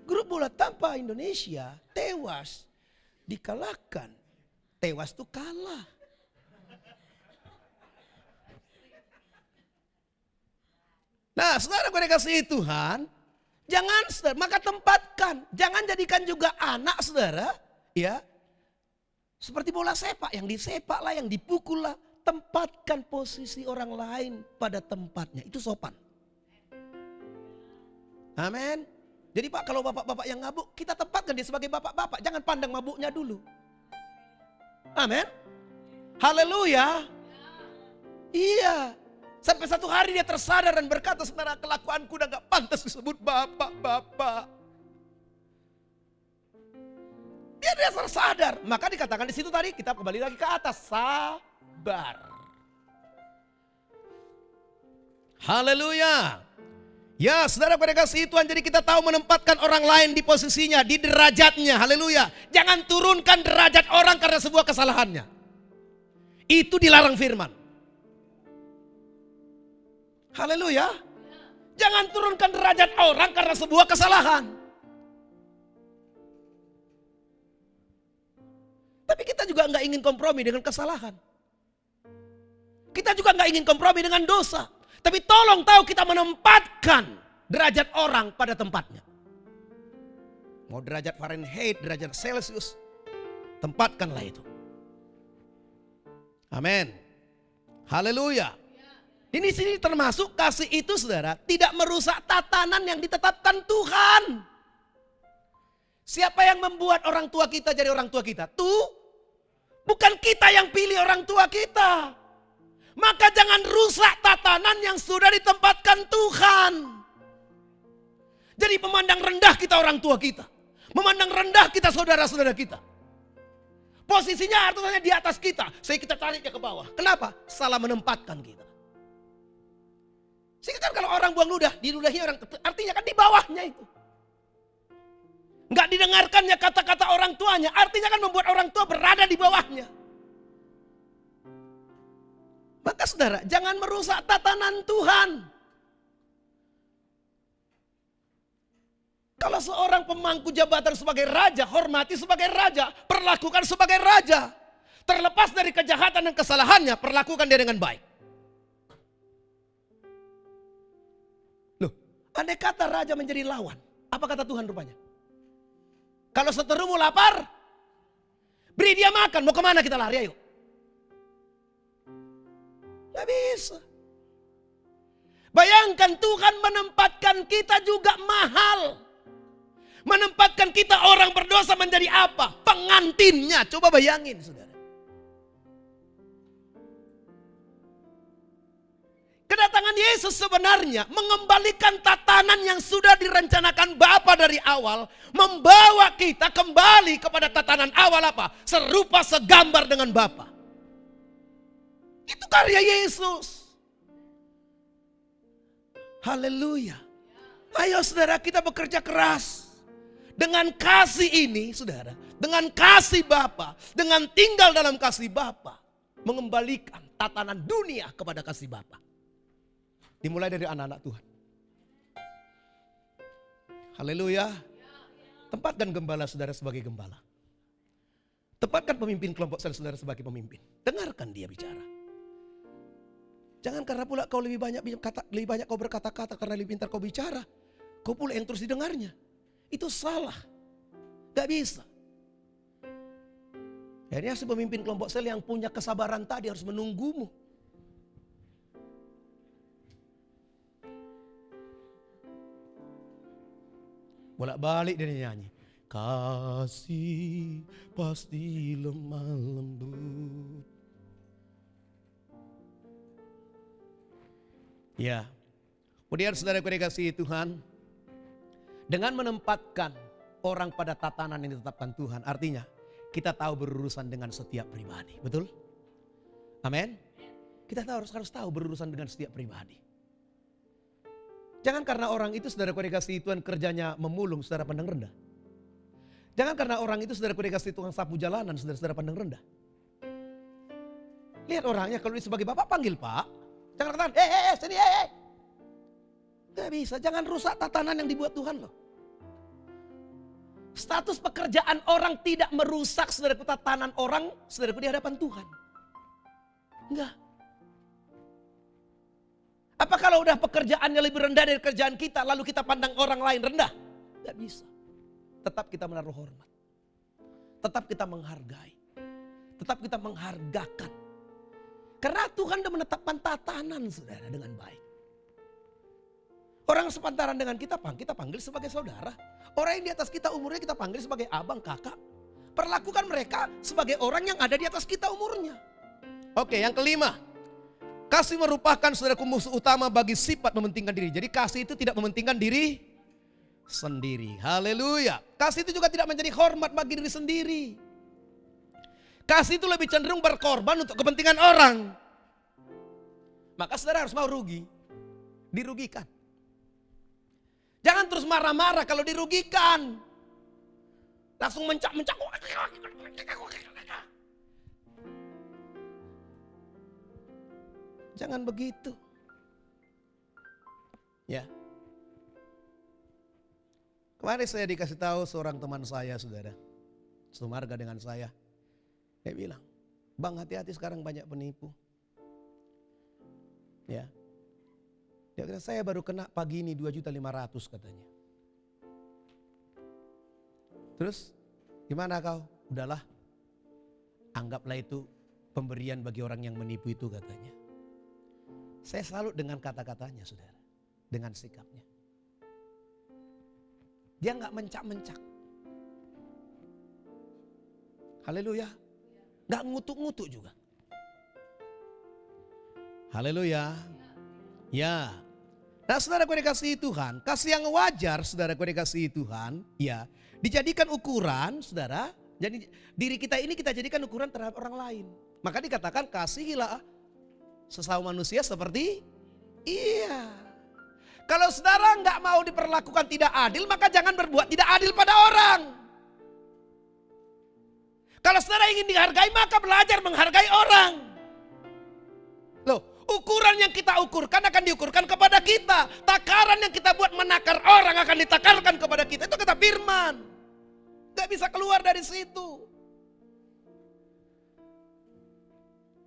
Grup bola tanpa Indonesia tewas, dikalahkan. Tewas itu kalah. Nah, saudara gue dikasihi Tuhan, jangan saudara, maka tempatkan, jangan jadikan juga anak saudara, ya, seperti bola sepak, yang disepak lah, yang dipukul lah. Tempatkan posisi orang lain pada tempatnya, itu sopan. Amin. Jadi Pak, kalau bapak-bapak yang mabuk, kita tempatkan dia sebagai bapak-bapak. Jangan pandang mabuknya dulu. Amin. Haleluya. Iya. Sampai satu hari dia tersadar dan berkata, sebenarnya kelakuanku udah gak pantas disebut bapak-bapak. Dia tersadar. Maka dikatakan di situ tadi, kita kembali lagi ke atas. Sabar. Haleluya. Ya, saudara pada kasih Tuhan, jadi kita tahu menempatkan orang lain di posisinya, di derajatnya. Haleluya. Jangan turunkan derajat orang karena sebuah kesalahannya. Itu dilarang firman. Haleluya. Jangan turunkan derajat orang karena sebuah kesalahan. Tapi kita juga nggak ingin kompromi dengan kesalahan. Kita juga nggak ingin kompromi dengan dosa. Tapi tolong tahu kita menempatkan derajat orang pada tempatnya. Mau derajat Fahrenheit, derajat Celsius, tempatkanlah itu. Amin. Haleluya. Ini sini termasuk kasih itu saudara, tidak merusak tatanan yang ditetapkan Tuhan. Siapa yang membuat orang tua kita jadi orang tua kita? Bukan kita yang pilih orang tua kita. Maka jangan rusak tatanan yang sudah ditempatkan Tuhan. Jadi memandang rendah kita orang tua kita. Memandang rendah kita saudara-saudara kita. Posisinya artinya di atas kita. Sehingga kita tariknya ke bawah. Kenapa? Salah menempatkan kita. Sehingga kan kalau orang buang ludah, di ludahnya orang, artinya kan di bawahnya itu. Nggak didengarkannya kata-kata orang tuanya, artinya kan membuat orang tua berada di bawahnya. Maka saudara, jangan merusak tatanan Tuhan. Kalau seorang pemangku jabatan sebagai raja, hormati sebagai raja, perlakukan sebagai raja. Terlepas dari kejahatan dan kesalahannya, perlakukan dia dengan baik. Loh, andai kata raja menjadi lawan, apa kata Tuhan rupanya? Kalau seterumu lapar, beri dia makan, mau kemana kita lari, ayo. Gak bisa. Bayangkan Tuhan menempatkan kita juga mahal. Menempatkan kita orang berdosa menjadi apa? Pengantinnya. Coba bayangin saudara. Kedatangan Yesus sebenarnya mengembalikan tatanan yang sudah direncanakan Bapa dari awal. Membawa kita kembali kepada tatanan awal apa? Serupa segambar dengan Bapa. Itu karya Yesus. Haleluya. Ayo saudara, kita bekerja keras. Dengan kasih ini saudara, dengan kasih Bapa, dengan tinggal dalam kasih Bapa, mengembalikan tatanan dunia kepada kasih Bapa. Dimulai dari anak-anak Tuhan. Haleluya. Tempatkan gembala saudara sebagai gembala. Tempatkan pemimpin kelompok saudara sebagai pemimpin. Dengarkan dia bicara. Jangan karena pula kau lebih banyak kau berkata-kata, karena lebih pintar kau bicara, kau pula yang terus didengarnya. Itu salah. Gak bisa. Akhirnya si pemimpin kelompok sel yang punya kesabaran tadi harus menunggumu. Bolak-balik dia nyanyi. Kasih pasti lemah lembut. Ya. Kemudian saudara dikasihi Tuhan, dengan menempatkan orang pada tatanan yang ditetapkan Tuhan, artinya kita tahu berurusan dengan setiap pribadi. Betul? Amin. Kita harus tahu berurusan dengan setiap pribadi. Jangan karena orang itu saudara dikasihi Tuhan kerjanya memulung, saudara pandang rendah. Jangan karena orang itu saudara dikasihi Tuhan sapu jalanan, saudara pandang rendah. Lihat orangnya, kalau dia sebagai bapak panggil pak. Jangan katakan, sini, Gak bisa, jangan rusak tatanan yang dibuat Tuhan loh. Status pekerjaan orang tidak merusak saudaraku tatanan orang saudaraku di hadapan Tuhan. Enggak. Apa kalau udah pekerjaannya lebih rendah dari kerjaan kita lalu kita pandang orang lain rendah? Enggak bisa. Tetap kita menaruh hormat. Tetap kita menghargai. Tetap kita menghargakan. Karena Tuhan sudah menetapkan tatanan saudara dengan baik. Orang sepantaran dengan kita panggil sebagai saudara. Orang yang di atas kita umurnya kita panggil sebagai abang, kakak. Perlakukan mereka sebagai orang yang ada di atas kita umurnya. Oke, yang kelima. Kasih merupakan saudaraku musuh utama bagi sifat mementingkan diri. Jadi kasih itu tidak mementingkan diri sendiri. Haleluya. Kasih itu juga tidak menjadi hormat bagi diri sendiri. Kasih itu lebih cenderung berkorban untuk kepentingan orang. Maka saudara harus mau rugi. Dirugikan. Jangan terus marah-marah kalau dirugikan. Langsung mencak-mencak. Jangan begitu. Ya. Kemarin saya dikasih tahu seorang teman saya, saudara. Semarga dengan saya. Dia bilang, bang hati-hati sekarang banyak penipu. Ya. Dia kata, saya baru kena pagi ini 2.500.000 katanya. Terus gimana kau? Udahlah, anggaplah itu pemberian bagi orang yang menipu itu katanya. Saya salut dengan kata-katanya saudara. Dengan sikapnya. Dia gak mencak-mencak. Haleluya. Gak ngutuk-ngutuk juga. Haleluya. Ya. Nah saudaraku dikasihi Tuhan. Kasih yang wajar saudaraku dikasihi Tuhan. Ya. Dijadikan ukuran saudara. Jadi diri kita ini kita jadikan ukuran terhadap orang lain. Maka dikatakan kasihilah sesama manusia seperti iya. Kalau saudara nggak mau diperlakukan tidak adil, maka jangan berbuat tidak adil pada orang. Kalau saudara ingin dihargai, maka belajar menghargai orang. Loh, ukuran yang kita ukurkan akan diukurkan kepada kita. Takaran yang kita buat menakar orang akan ditakarkan kepada kita. Itu kata firman. Gak bisa keluar dari situ.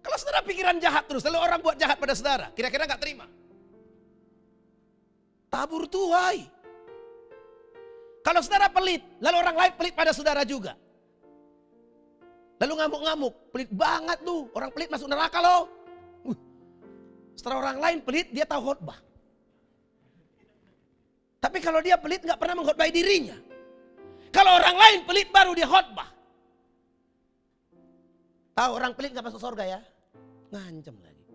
Kalau saudara pikiran jahat terus, lalu orang buat jahat pada saudara, kira-kira gak terima? Tabur tuai. Kalau saudara pelit, lalu orang lain pelit pada saudara juga. Lalu ngamuk-ngamuk, pelit banget tuh, orang pelit masuk neraka loh. Setelah orang lain pelit, dia tahu khotbah. Tapi kalau dia pelit gak pernah mengkhotbahi dirinya. Kalau orang lain pelit baru dia khotbah. Tahu orang pelit gak masuk surga ya? Ngancem lagi.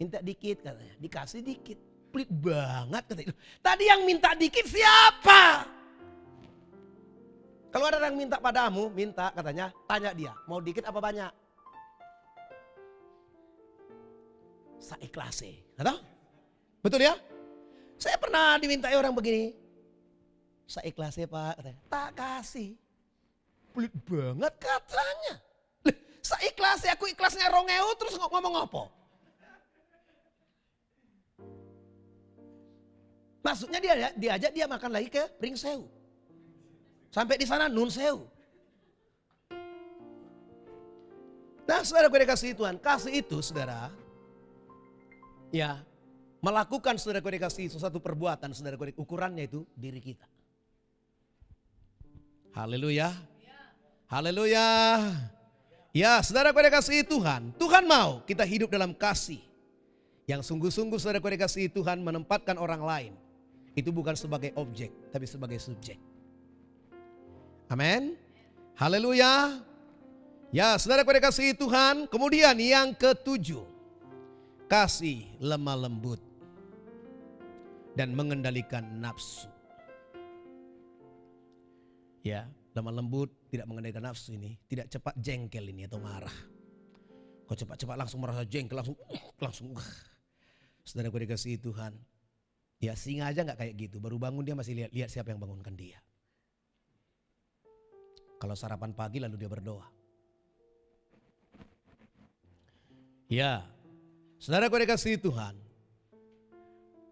Minta dikit katanya, dikasih dikit. Pelit banget katanya. Tadi yang minta dikit siapa? Kalau ada orang minta padamu, minta katanya, tanya dia, mau dikit apa banyak? Saiklase, atau? Betul ya? Saya pernah dimintai orang begini. Saya ikhlas ya Pak. Tak kasih. Pelit banget katanya. Saya ikhlas ya, aku ikhlasnya rongeu terus ngomong apa? Maksudnya dia diajak dia makan lagi ke Pringsewu. Sampai di sana Nun Sewu. Nah saudara gue dikasih Tuhan, kasih itu saudara, ya melakukan saudara gue dikasih sesuatu perbuatan saudara gue ukurannya itu diri kita. Haleluya. Haleluya. Ya saudara gue dikasih Tuhan, Tuhan mau kita hidup dalam kasih. Yang sungguh-sungguh saudara gue dikasih Tuhan menempatkan orang lain. Itu bukan sebagai objek tapi sebagai subjek. Amin. Haleluya. Ya saudara gue dikasih Tuhan. Kemudian yang ketujuh. Kasih lemah lembut. Dan mengendalikan nafsu. Ya lemah lembut tidak mengendalikan nafsu ini. Tidak cepat jengkel ini atau marah. Kok cepat-cepat langsung merasa jengkel. Langsung. Saudara gue dikasih Tuhan. Ya singa aja gak kayak gitu. Baru bangun dia masih lihat siapa yang bangunkan dia. Kalau sarapan pagi lalu dia berdoa. Ya, saudara gue dikasih Tuhan.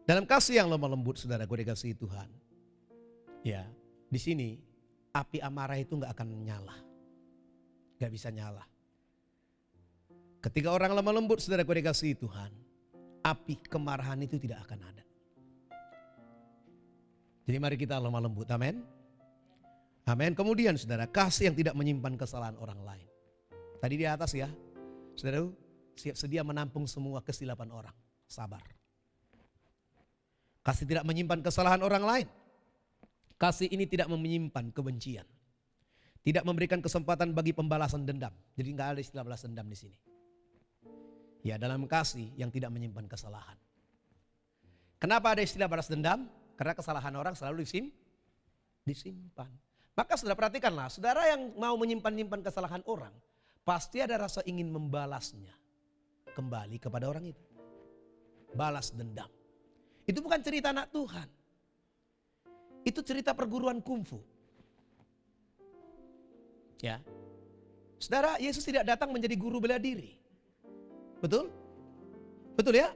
Dalam kasih yang lemah lembut saudara gue dikasih Tuhan. Ya, di sini api amarah itu gak akan nyala. Gak bisa nyala. Ketika orang lemah lembut saudara gue dikasih Tuhan. Api kemarahan itu tidak akan ada. Jadi mari kita lemah lembut, amin. Amin. Kemudian saudara, kasih yang tidak menyimpan kesalahan orang lain. Tadi di atas ya, saudara siap sedia menampung semua kesilapan orang. Sabar. Kasih tidak menyimpan kesalahan orang lain. Kasih ini tidak menyimpan kebencian. Tidak memberikan kesempatan bagi pembalasan dendam. Jadi nggak ada istilah balas dendam di sini. Ya dalam kasih yang tidak menyimpan kesalahan. Kenapa ada istilah balas dendam? Karena kesalahan orang selalu disimpan. Maka saudara perhatikanlah, saudara yang mau menyimpan-nyimpan kesalahan orang, pasti ada rasa ingin membalasnya kembali kepada orang itu. Balas dendam. Itu bukan cerita anak Tuhan. Itu cerita perguruan kungfu. Ya. Saudara, Yesus tidak datang menjadi guru bela diri. Betul? Betul ya?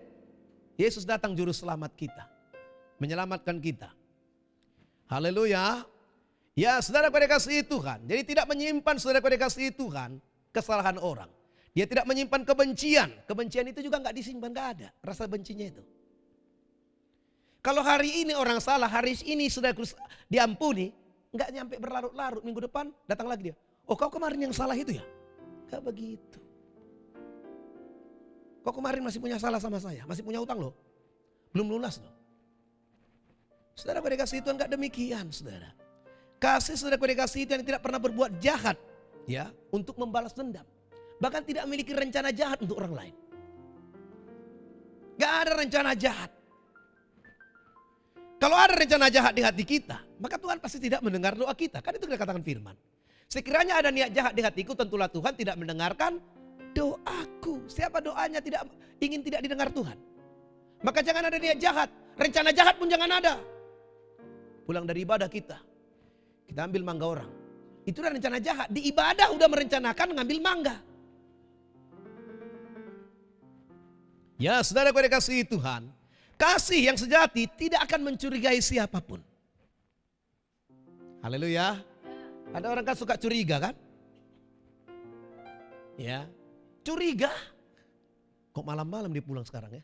Yesus datang juru selamat kita. Menyelamatkan kita. Haleluya. Ya saudara pada kasih Tuhan. Jadi tidak menyimpan saudara pada kasih Tuhan kesalahan orang. Dia tidak menyimpan kebencian. Kebencian itu juga gak disimpan, gak ada rasa bencinya itu. Kalau hari ini orang salah, hari ini sudah diampuni. Gak nyampe berlarut-larut, minggu depan datang lagi dia. Oh kau kemarin yang salah itu ya? Gak begitu. Kau kemarin masih punya salah sama saya, masih punya utang loh. Belum lunas loh. Saudara pada kasih Tuhan gak demikian saudara. Kasih saudara pada kasih Tuhan yang tidak pernah berbuat jahat. Ya, untuk membalas dendam. Bahkan tidak memiliki rencana jahat untuk orang lain. Gak ada rencana jahat. Kalau ada rencana jahat di hati kita, maka Tuhan pasti tidak mendengar doa kita. Kan itu katakan firman. Sekiranya ada niat jahat di hatiku, tentulah Tuhan tidak mendengarkan doaku. Siapa doanya tidak didengar Tuhan? Maka jangan ada niat jahat. Rencana jahat pun jangan ada. Pulang dari ibadah kita ambil mangga orang. Itu udah rencana jahat. Di ibadah udah merencanakan ngambil mangga. Ya saudara gue dikasih Tuhan. Kasih yang sejati tidak akan mencurigai siapapun. Haleluya. Ada orang kan suka curiga kan? Ya. Curiga. Kok malam-malam dia pulang sekarang ya?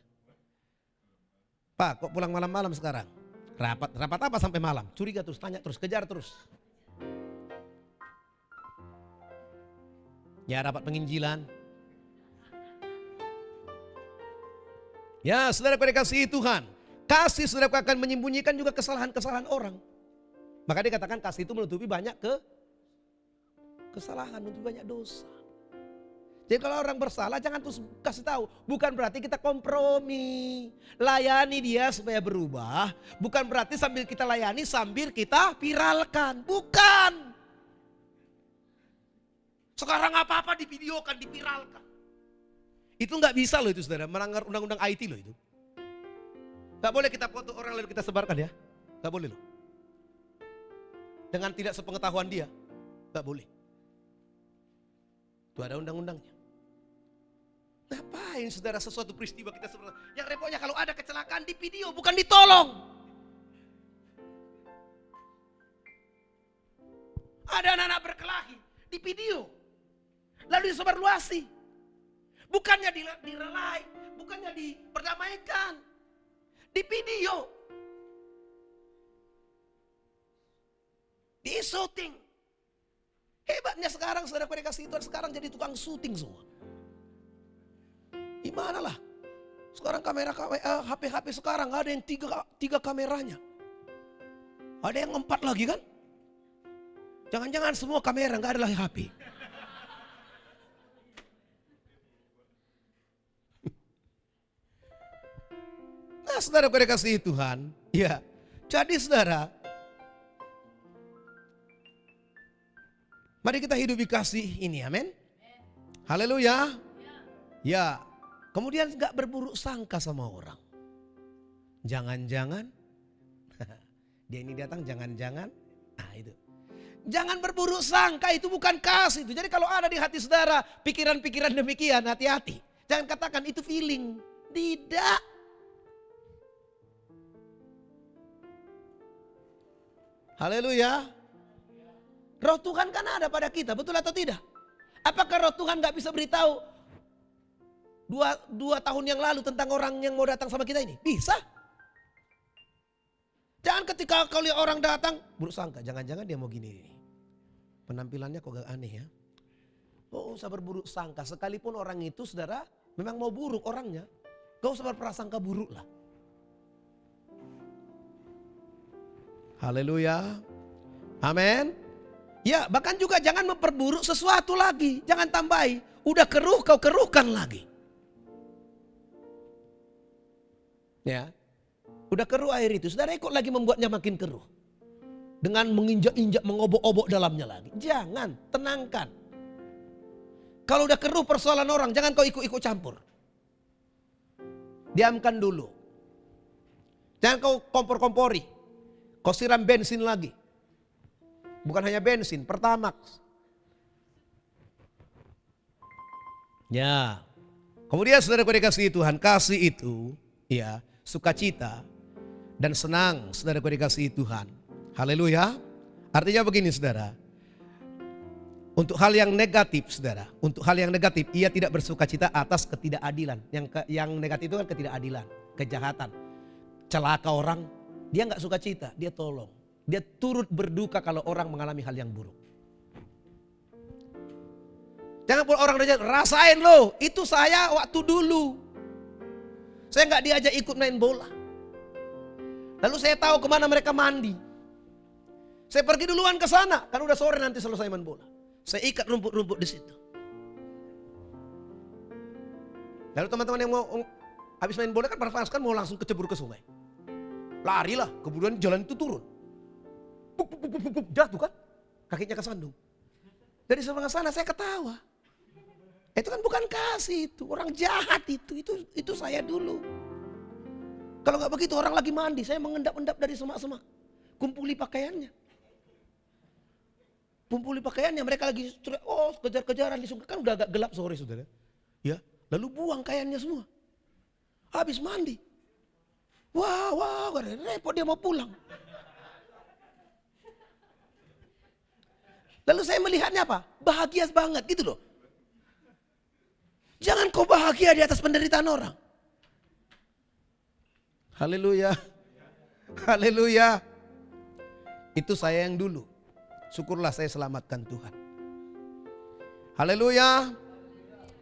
Pak kok pulang malam-malam sekarang? Rapat apa sampai malam? Curiga terus, tanya terus, kejar terus. Ya rapat penginjilan. Ya saudara pada kasih Tuhan. Kasih saudara akan menyembunyikan juga kesalahan-kesalahan orang. Maka dikatakan kasih itu menutupi banyak kesalahan, menutupi banyak dosa. Jadi kalau orang bersalah jangan terus kasih tahu. Bukan berarti kita kompromi. Layani dia supaya berubah. Bukan berarti sambil kita layani sambil kita viralkan. Bukan. Sekarang apa-apa divideokan, diviralkan. Itu gak bisa loh itu saudara. Melanggar undang-undang IT loh itu. Gak boleh kita foto orang lalu kita sebarkan ya. Gak boleh loh. Dengan tidak sepengetahuan dia. Gak boleh. Itu ada undang-undangnya. Ngapain saudara sesuatu peristiwa kita seperti yang repotnya kalau ada kecelakaan di video bukan ditolong. Ada anak-anak berkelahi di video. Lalu disebarluasi. Bukannya direlai, bukannya diperdamaikan. Di video. Di syuting. Hebatnya sekarang saudara mereka kasih Tuhan sekarang jadi tukang syuting semua. Gimana lah? Sekarang kamera HP sekarang ada yang tiga kameranya. Ada yang 4 lagi kan? Jangan-jangan semua kamera nggak ada lagi HP. Nah, saudara kasih Tuhan, ya. Jadi saudara, mari kita hidupi kasih ini, amin. Haleluya. Ya. Kemudian gak berburuk sangka sama orang. Jangan-jangan dia ini datang, jangan-jangan. Nah itu. Jangan berburuk sangka, itu bukan kasih itu. Jadi kalau ada di hati saudara pikiran-pikiran demikian, hati-hati. Jangan katakan itu feeling. Tidak. Haleluya. Roh Tuhan kan ada pada kita, betul atau tidak? Apakah roh Tuhan gak bisa beritahu dua tahun yang lalu tentang orang yang mau datang sama kita ini? Bisa. Jangan ketika kau lihat orang datang, buruk sangka. Jangan-jangan dia mau gini. Penampilannya kok gak aneh ya. Oh usah berburuk sangka. Sekalipun orang itu saudara memang mau buruk orangnya. Gak usah berprasangka buruk lah. Haleluya. Amin. Ya bahkan juga jangan memperburuk sesuatu lagi. Jangan tambahi. Udah keruh kau keruhkan lagi. Ya, udah keruh air itu. Saudara ikut lagi membuatnya makin keruh. Dengan menginjak-injak, mengobok-obok dalamnya lagi. Jangan, tenangkan. Kalau udah keruh persoalan orang, jangan kau ikut-ikut campur. Diamkan dulu. Jangan kau kompor-kompori. Kau siram bensin lagi. Bukan hanya bensin, Pertamax. Ya. Kemudian saudara dikasih Tuhan, kasih itu, ya, sukacita dan senang saudara dikasih Tuhan. Haleluya. Artinya begini saudara. Untuk hal yang negatif saudara. Untuk hal yang negatif ia tidak bersukacita atas ketidakadilan. Yang negatif itu kan ketidakadilan. Kejahatan. Celaka orang. Dia gak sukacita. Dia tolong. Dia turut berduka kalau orang mengalami hal yang buruk. Jangan pula orang rasain loh. Itu saya waktu dulu. Saya nggak diajak ikut main bola. Lalu saya tahu kemana mereka mandi. Saya pergi duluan ke sana. Kan udah sore nanti selesai main bola. Saya ikat rumput-rumput di situ. Lalu teman-teman yang mau habis main bola kan kan mau langsung kecebur ke sungai. Larilah. Kemudian jalan itu turun. Jatuh kan. Kakinya kesandung. Dari sebelah sana saya ketawa. Itu kan bukan kasih itu. Orang jahat itu. Itu saya dulu. Kalau gak begitu orang lagi mandi. Saya mengendap-endap dari semak-semak. Kumpuli pakaiannya. Kumpuli pakaiannya. Mereka lagi kejar-kejaran di sungai. Kan udah agak gelap sore saudara. Ya, lalu buang kainnya semua. Habis mandi. Wah, repot dia mau pulang. Lalu saya melihatnya apa? Bahagia banget gitu loh. Jangan kau bahagia di atas penderitaan orang. Haleluya. Haleluya. Itu saya yang dulu. Syukurlah saya selamatkan Tuhan. Haleluya.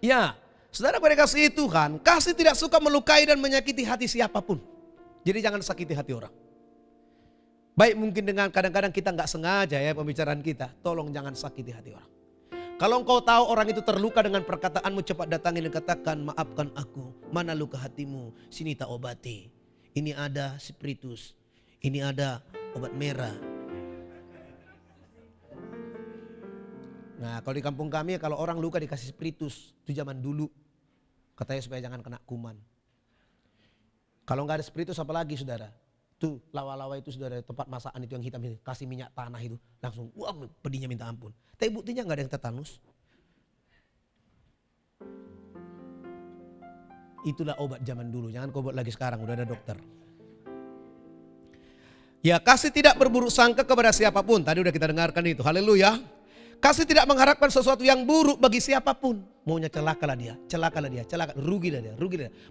Ya, saudara kasih Tuhan, kasih tidak suka melukai dan menyakiti hati siapapun. Jadi jangan sakiti hati orang. Baik mungkin dengan kadang-kadang kita nggak sengaja ya pembicaraan kita. Tolong jangan sakiti hati orang. Kalau engkau tahu orang itu terluka dengan perkataanmu, cepat datangi dan katakan, maafkan aku. Mana luka hatimu? Sini tak obati. Ini ada spiritus. Ini ada obat merah. Nah kalau di kampung kami kalau orang luka dikasih spiritus. Itu zaman dulu. Katanya supaya jangan kena kuman. Kalau nggak ada spiritus apa lagi saudara? Tuh lawa-lawa itu saudara, tempat masakan itu yang hitam itu, kasih minyak tanah itu langsung wah pedihnya minta ampun. Tapi buktinya nggak ada yang tetanus. Itulah obat zaman dulu, jangan kau buat lagi sekarang, udah ada dokter. Ya, kasih tidak berburuk sangka kepada siapapun, tadi udah kita dengarkan itu, haleluya. Kasih tidak mengharapkan sesuatu yang buruk bagi siapapun. Maunya celakalah dia, rugilah dia.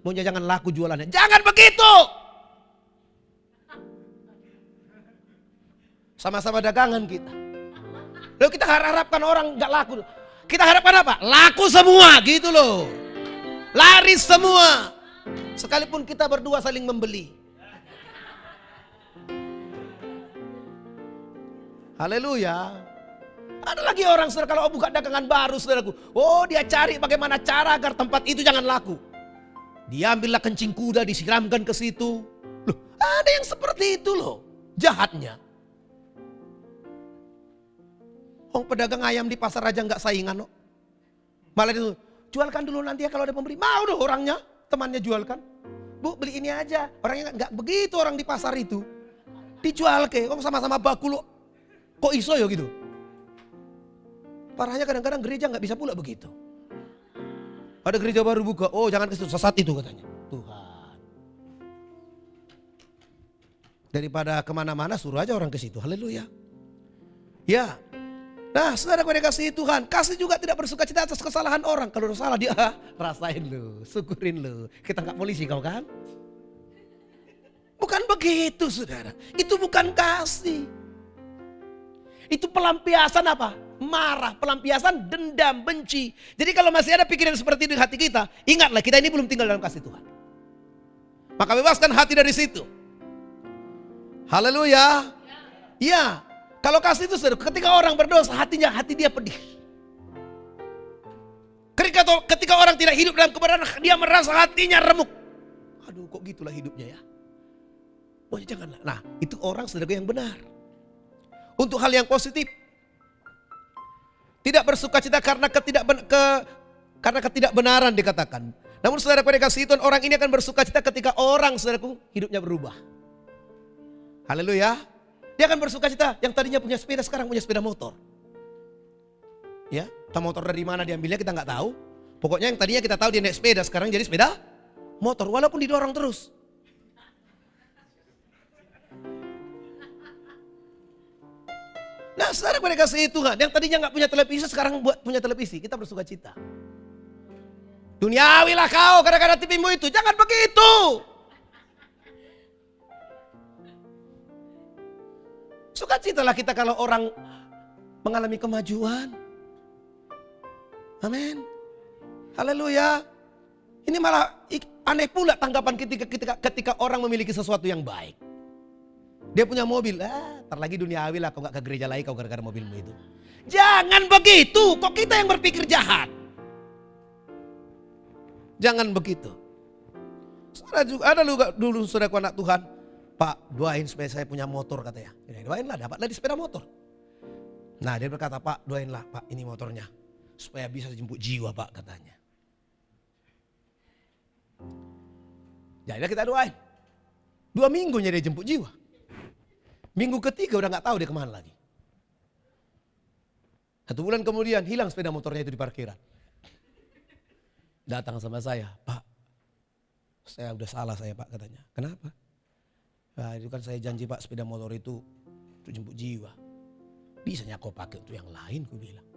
Maunya jangan laku jualannya, jangan begitu. Sama-sama dagangan kita. Lalu kita harapkan orang gak laku. Kita harapkan apa? Laku semua gitu loh. Laris semua. Sekalipun kita berdua saling membeli. Haleluya. Ada lagi orang saudara kalau buka dagangan baru saudaraku. Oh dia cari bagaimana cara agar tempat itu jangan laku. Dia ambillah kencing kuda disiramkan ke situ. Loh ada yang seperti itu loh. Jahatnya. Pedagang ayam di pasar aja nggak saingan loh. Malah itu jualkan dulu nanti ya kalau ada pembeli. Mau dong orangnya, temannya jualkan. Bu beli ini aja. Orangnya nggak begitu orang di pasar itu. Dijual ke, sama-sama baku loh. Kok iso ya gitu. Parahnya kadang-kadang gereja nggak bisa pula begitu. Ada gereja baru buka, oh jangan ke situ, sesat itu katanya. Tuhan. Daripada kemana-mana suruh aja orang ke situ, haleluya. Ya. Nah saudara gue dikasih Tuhan, kasih juga tidak bersuka cita atas kesalahan orang. Kalau udah salah dia rasain lu, syukurin lu. Kita nggak polisi kau kan? Bukan begitu saudara, itu bukan kasih. Itu pelampiasan apa? Marah, pelampiasan dendam, benci. Jadi kalau masih ada pikiran seperti itu di hati kita, ingatlah kita ini belum tinggal dalam kasih Tuhan. Maka bebaskan hati dari situ. Haleluya. Ya. Kalau kasih itu ketika orang berdosa hati dia pedih. Ketika orang tidak hidup dalam kebenaran dia merasa hatinya remuk. Aduh kok gitulah hidupnya ya. Oh janganlah. Nah itu orang saudara yang benar. Untuk hal yang positif. Tidak bersuka cita karena ketidakbenaran dikatakan. Namun saudara pada kasih Tuhan orang ini akan bersuka cita ketika orang saudaraku hidupnya berubah. Haleluya. Dia akan bersuka cita yang tadinya punya sepeda sekarang punya sepeda motor. Ya, motor dari mana diambilnya kita nggak tahu. Pokoknya yang tadinya kita tahu dia naik sepeda sekarang jadi sepeda motor walaupun didorong terus. Nah, saudara gue dikasih Tuhan yang tadinya nggak punya televisi sekarang buat punya televisi, kita bersuka cita. Duniawi lah kau kadang-kadang TV-mu itu, jangan begitu. Sukacitalah kita kalau orang mengalami kemajuan. Amin. Haleluya. Ini malah aneh pula tanggapan ketika orang memiliki sesuatu yang baik. Dia punya mobil, ntar lagi duniawi lah kau gak ke gereja lagi kau gara-gara mobilmu itu. Jangan begitu, kok kita yang berpikir jahat. Jangan begitu. Ada dulu saudaraku anak Tuhan. Pak doain supaya saya punya motor katanya. Doainlah dapatlah di sepeda motor. Nah dia berkata Pak doainlah Pak ini motornya. Supaya bisa jemput jiwa Pak katanya. Jadilah kita doain. 2 minggunya dia jemput jiwa. Minggu ketiga udah gak tahu dia kemana lagi. 1 bulan kemudian hilang sepeda motornya itu di parkiran. Datang sama saya, Pak saya udah salah saya Pak katanya. Kenapa? Nah itu kan saya janji Pak sepeda motor itu untuk jemput jiwa. Bisanya kau pakai untuk yang lain ku bilang.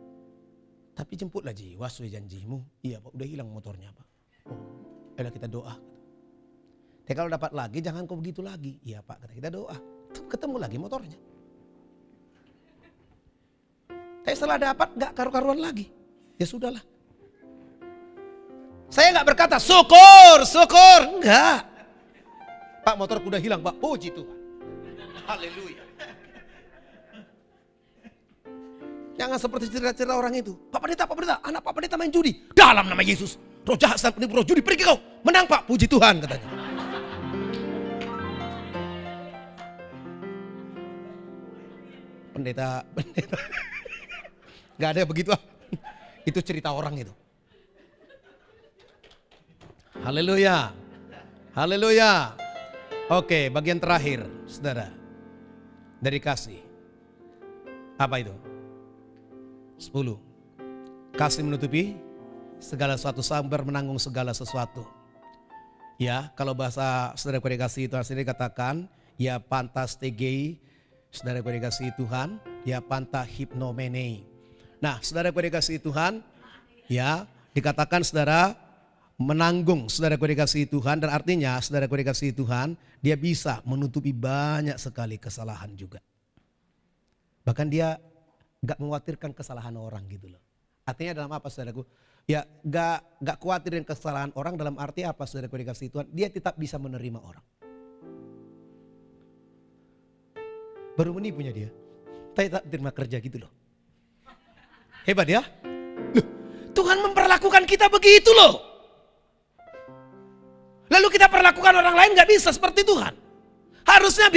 Tapi jemputlah jiwa sesuai janjimu. Iya Pak udah hilang motornya Pak. Oh, ayo kita doa. Tapi kalau dapat lagi jangan kau begitu lagi. Iya Pak kata kita doa. Ketemu lagi motornya. Tapi setelah dapat gak karu-karuan lagi. Ya sudahlah. Saya gak berkata syukur. Enggak. Pak motor kuda hilang Pak, puji Tuhan. Haleluya. Jangan seperti cerita-cerita orang itu. Pak pendeta, anak Pak pendeta main judi. Dalam nama Yesus, roh jahat dan penipu roh judi pergi kau. Menang Pak, puji Tuhan katanya. Pendeta. Gak ada begitu. Itu cerita orang itu. Haleluya. Oke, bagian terakhir, saudara. Dari kasih. Apa itu? 10. Kasih menutupi segala sesuatu, sabar menanggung segala sesuatu. Ya, kalau bahasa saudara kasih Tuhan sendiri katakan, ya pantas tegei, saudara kasih Tuhan, ya panta hipnomene. Nah, saudara kasih Tuhan, ya dikatakan saudara menanggung saudara kasih Tuhan, dan artinya saudara kasih Tuhan, dia bisa menutupi banyak sekali kesalahan juga. Bahkan dia gak mengkhawatirkan kesalahan orang gitu loh. Artinya dalam apa saudaraku? Ya gak khawatir dengan kesalahan orang, dalam arti apa saudara kasih Tuhan? Dia tetap bisa menerima orang. Baru menipunya dia. Tapi tak terima kerja gitu loh. Hebat ya? Loh, Tuhan memperlakukan kita begitu loh. Lalu kita perlakukan orang lain gak bisa seperti Tuhan. Harusnya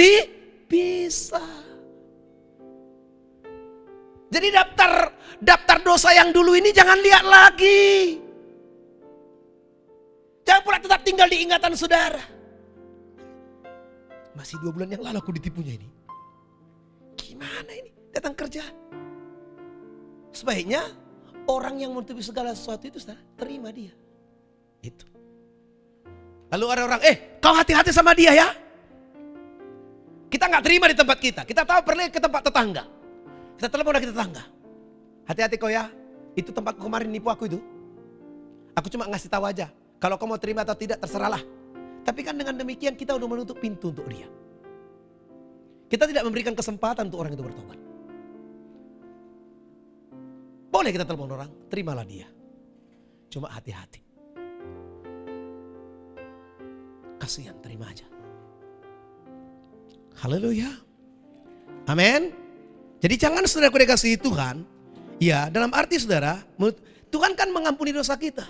bisa. Jadi daftar dosa yang dulu ini jangan lihat lagi. Jangan pula tetap tinggal di ingatan saudara. Masih 2 bulan yang lalu aku ditipunya ini. Gimana ini? Datang kerja. Sebaiknya orang yang menutupi segala sesuatu itu terima dia. Itu. Lalu ada orang, kau hati-hati sama dia ya. Kita gak terima di tempat kita. Kita tahu pergi ke tempat tetangga. Kita telepon lagi tetangga. Hati-hati kau ya. Itu tempatku kemarin nipu aku itu. Aku cuma ngasih tahu aja. Kalau kau mau terima atau tidak terserahlah. Tapi kan dengan demikian kita udah menutup pintu untuk dia. Kita tidak memberikan kesempatan untuk orang itu bertobat. Boleh kita telepon orang, terimalah dia. Cuma hati-hati. Kasihan, terima aja. Haleluya. Amin. Jadi jangan saudara kasih Tuhan. Ya dalam arti saudara, Tuhan kan mengampuni dosa kita.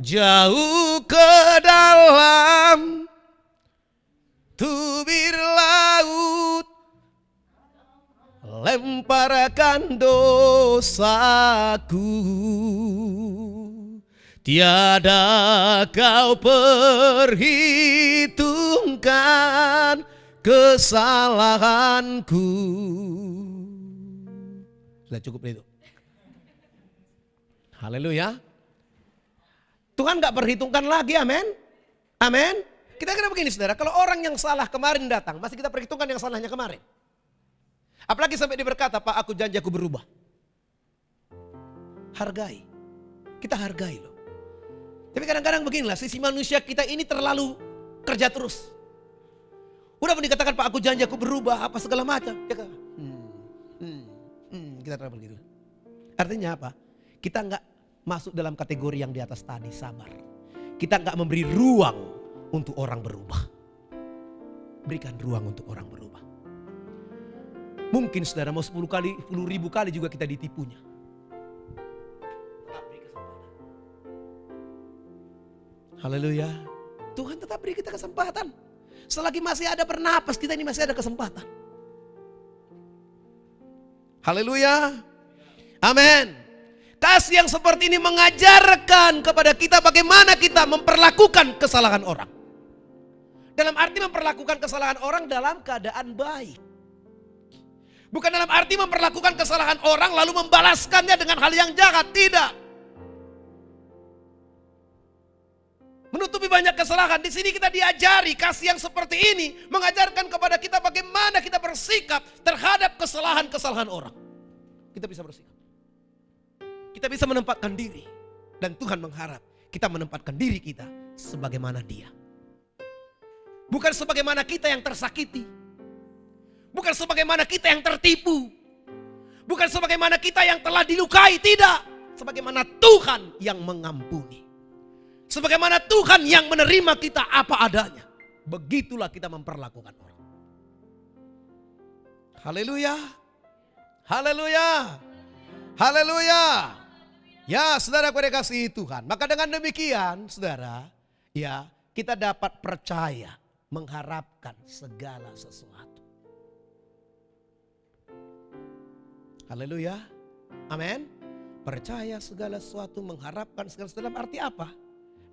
Jauh ke dalam tubir laut, lemparkan dosaku, tiada kau perhitungkan kesalahanku. Sudah cukup itu. Haleluya. Tuhan gak perhitungkan lagi, amin. Amin. Kita kira begini saudara, kalau orang yang salah kemarin datang, masih kita perhitungkan yang salahnya kemarin. Apalagi sampai dia berkata, Pak aku janji aku berubah. Hargai. Kita hargai loh. Tapi kadang-kadang beginilah, sisi manusia kita ini terlalu kerja terus. Udah pun dikatakan Pak aku janji aku berubah, apa segala macam. Dia kata, kita terlalu begitu. Artinya apa? Kita enggak masuk dalam kategori yang di atas tadi, sabar. Kita enggak memberi ruang untuk orang berubah. Berikan ruang untuk orang berubah. Mungkin saudara mau 10 ribu kali juga kita ditipunya. Haleluya. Tuhan tetap beri kita kesempatan. Selagi masih ada bernapas, kita ini masih ada kesempatan. Haleluya. Amin. Kasih yang seperti ini mengajarkan kepada kita bagaimana kita memperlakukan kesalahan orang. Dalam arti memperlakukan kesalahan orang dalam keadaan baik. Bukan dalam arti memperlakukan kesalahan orang lalu membalaskannya dengan hal yang jahat. Tidak. Menutupi banyak kesalahan. Di sini kita diajari kasih yang seperti ini mengajarkan kepada kita bagaimana kita bersikap terhadap kesalahan-kesalahan orang. Kita bisa bersikap. Kita bisa menempatkan diri. Dan Tuhan mengharap kita menempatkan diri kita sebagaimana Dia. Bukan sebagaimana kita yang tersakiti. Bukan sebagaimana kita yang tertipu. Bukan sebagaimana kita yang telah dilukai. Tidak. Sebagaimana Tuhan yang mengampuni. Sebagaimana Tuhan yang menerima kita apa adanya. Begitulah kita memperlakukan orang. Haleluya. Haleluya. Haleluya. Ya saudara kasih Tuhan. Maka dengan demikian saudara. Ya kita dapat percaya. Mengharapkan segala sesuatu. Haleluya. Amin. Percaya segala sesuatu. Mengharapkan segala sesuatu. Dalam arti apa?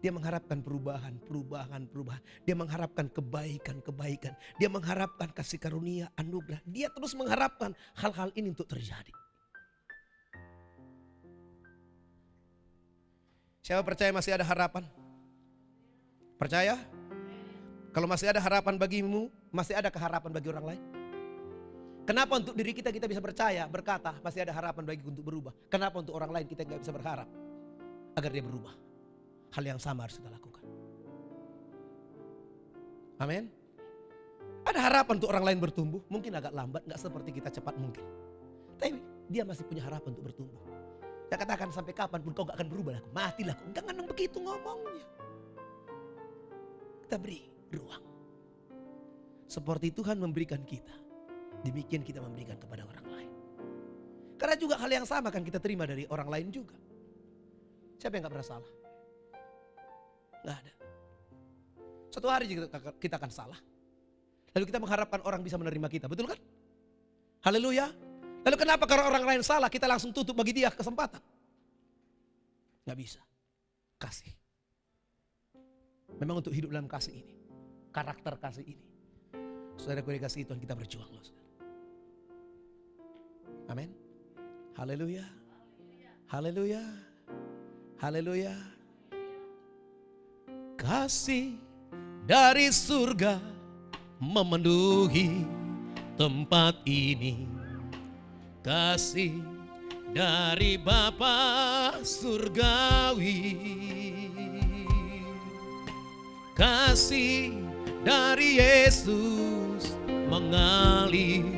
Dia mengharapkan perubahan. Dia mengharapkan kebaikan. Dia mengharapkan kasih karunia, anugerah. Dia terus mengharapkan hal-hal ini untuk terjadi. Siapa percaya masih ada harapan? Percaya? Kalau masih ada harapan bagimu, masih ada keharapan bagi orang lain? Kenapa untuk diri kita bisa percaya, berkata masih ada harapan bagi untuk berubah? Kenapa untuk orang lain kita nggak bisa berharap agar dia berubah? Hal yang sama harus kita lakukan. Amin. Ada harapan untuk orang lain bertumbuh, mungkin agak lambat, nggak seperti kita cepat mungkin. Tapi dia masih punya harapan untuk bertumbuh. Dia katakan sampai kapanpun kau gak akan berubah, matilah kau. Jangan begitu ngomongnya. Kita beri ruang. Seperti Tuhan memberikan kita, demikian kita memberikan kepada orang lain. Karena juga hal yang sama kan kita terima dari orang lain juga. Siapa yang gak pernah salah? Gak ada. Suatu hari kita akan salah. Lalu kita mengharapkan orang bisa menerima kita, betul kan? Haleluya. Lalu kenapa kalau orang lain salah kita langsung tutup bagi dia kesempatan? Gak bisa. Kasih. Memang untuk hidup dalam kasih ini, karakter kasih ini, saudara gue dikasih Tuhan kita berjuang loh. Amin. Haleluya. Haleluya. Haleluya. Kasih dari surga memenuhi tempat ini. Kasih dari Bapa surgawi. Kasih dari Yesus mengalir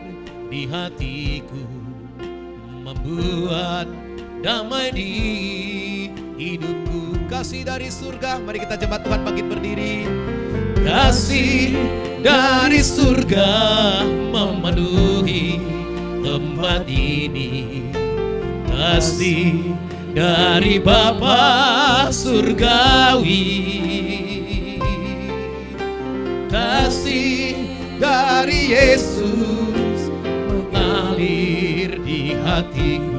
di hatiku, membuat damai di hidupku. Kasih dari surga, mari kita jemaat Tuhan bangkit berdiri. Kasih dari surga memenuhi tempat ini. Kasih dari Bapa surgawi. Kasih dari Yesus mengalir di hatiku,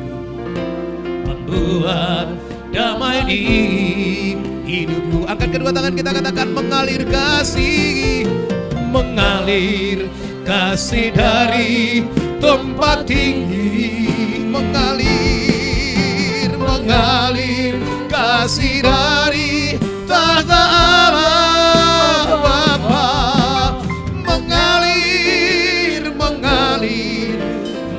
membuat damai di hidupku. Angkat kedua tangan kita katakan mengalir kasih. Mengalir kasih dari tempat tinggi. Mengalir, mengalir kasih dari tahta Allah Bapa. Mengalir, mengalir,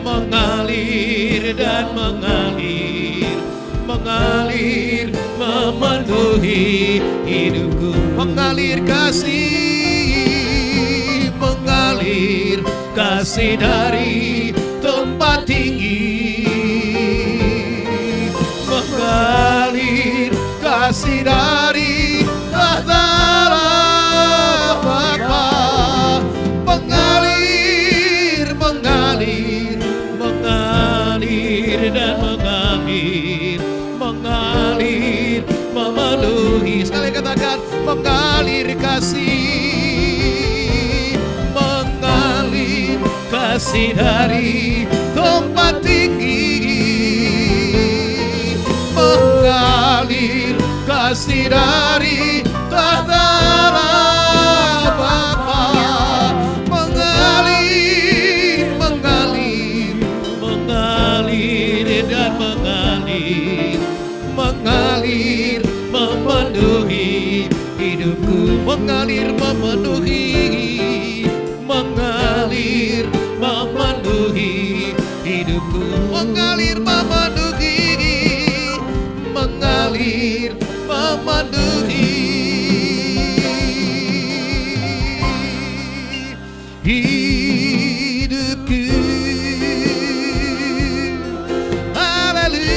mengalir dan mengalir, mengalir memenuhi hidupku. Mengalir kasih, mengalir kasih dari tempat tinggi. Mengalir kasih dari tahta Allah Bapa. Mengalir, mengalir, mengalir dan mengalir, mengalir memenuhi. Sekali katakan mengalir kasih. Mengalir kasih dari tempat tinggi. Mengalir kasih dari tahta Allah Bapa. Mengalir, mengalir, mengalir dan mengalir, mengalir memenuhi hidupku. Mengalir memenuhi, mengalir memenuhi hidupku. Mengalir memenuhi, mengalir memenuhi hidupku. Haleluya.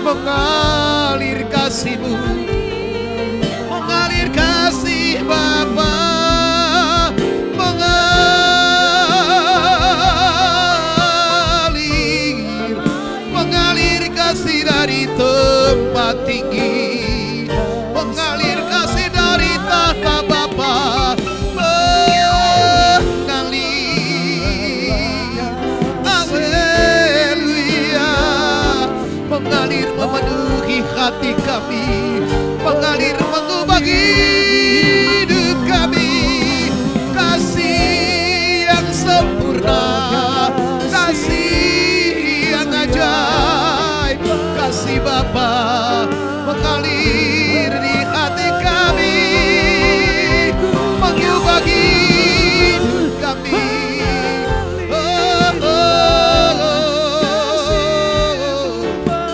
Mengalir kasih-Mu, mengalir kasih Bapa. Mengalir, mengalir kasih dari tempat sempurna, kasih yang ajaib, kasih Bapa mengalir di hati kami, mengubah hidup kami.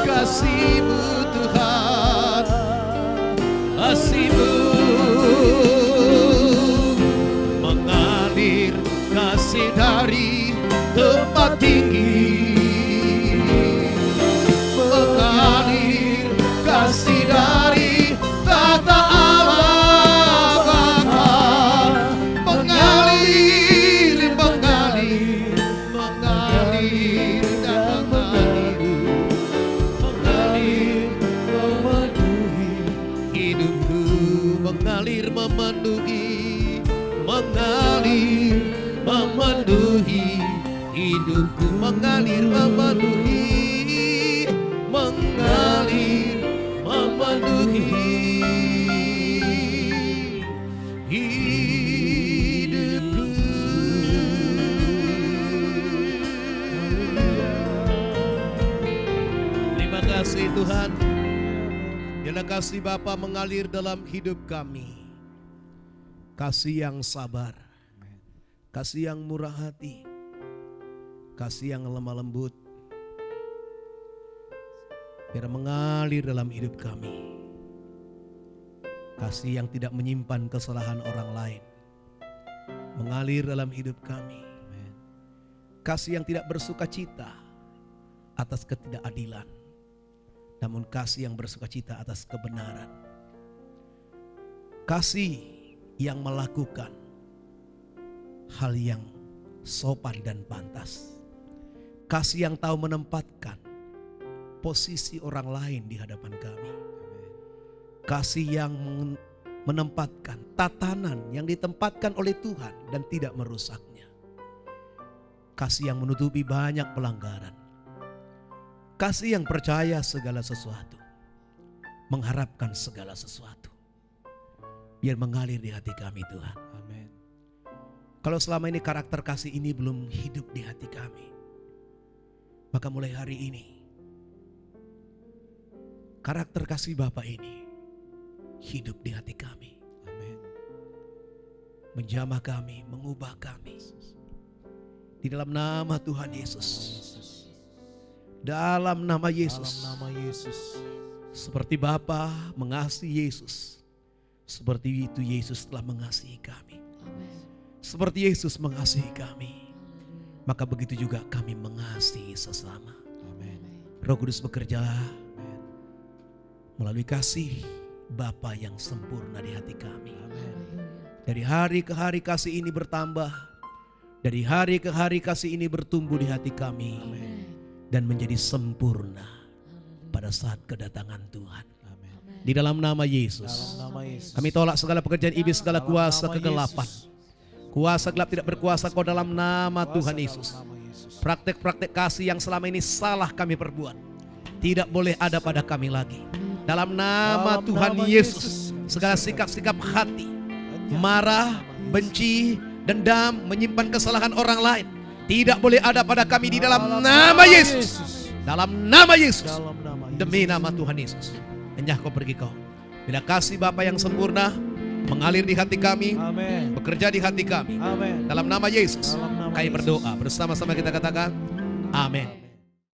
Kasih-Mu Tuhan, kasih-Mu mengalir, kasih dari tempat tinggi, mengalir kasih dari tata Allah Bapa, mengalir, mengalir, mengalir dan mengalir, mengalir memenuhi hidupku, mengalir memenuhi, mengalir memenuhi hidupku, mengalir memenuhi, mengalir memenuhi hidupku. Terima kasih Tuhan. Biarlah kasih Bapa mengalir dalam hidup kami. Kasih yang sabar, kasih yang murah hati, kasih yang lemah lembut, biar mengalir dalam hidup kami. Kasih yang tidak menyimpan kesalahan orang lain, mengalir dalam hidup kami. Kasih yang tidak bersuka cita atas ketidakadilan, namun kasih yang bersuka cita atas kebenaran. Kasih yang melakukan hal yang sopan dan pantas. Kasih yang tahu menempatkan posisi orang lain di hadapan kami. Kasih yang menempatkan tatanan yang ditempatkan oleh Tuhan dan tidak merusaknya. Kasih yang menutupi banyak pelanggaran. Kasih yang percaya segala sesuatu, mengharapkan segala sesuatu. Biar mengalir di hati kami Tuhan. Amin. Kalau selama ini karakter kasih ini belum hidup di hati kami, maka mulai hari ini karakter kasih Bapa ini hidup di hati kami. Amin. Menjamah kami, mengubah kami. Di dalam nama Tuhan Yesus. Dalam nama Yesus. Dalam nama Yesus. Seperti Bapa mengasihi Yesus, seperti itu Yesus telah mengasihi kami. Seperti Yesus mengasihi kami, maka begitu juga kami mengasihi sesama. Amin. Roh Kudus bekerja melalui kasih Bapa yang sempurna di hati kami. Amin. Dari hari ke hari kasih ini bertambah. Dari hari ke hari kasih ini bertumbuh di hati kami. Amin. Dan menjadi sempurna pada saat kedatangan Tuhan. Amin. Di dalam nama Yesus. Dalam nama Yesus. Kami tolak segala pekerjaan iblis, segala Dalam kuasa nama kegelapan. Yesus. Kuasa gelap tidak berkuasa kau dalam nama Kuasa Tuhan dalam Yesus. nama Yesus. Praktek-praktek kasih yang selama ini salah kami perbuat, tidak boleh ada pada kami lagi. Dalam nama Dalam Tuhan nama Yesus, Yesus. segala sikap-sikap hati, marah, benci, dendam, menyimpan kesalahan orang lain, tidak boleh ada pada kami di dalam nama Yesus. Dalam nama Yesus. Dalam nama Yesus. Demi nama Tuhan Yesus. Enyah kau pergi kau. Bila kasih Bapa yang sempurna mengalir di hati kami, Amin. bekerja di hati kami. Amin. Dalam nama Yesus Dalam nama kami Yesus. berdoa. Bersama-sama kita katakan amin.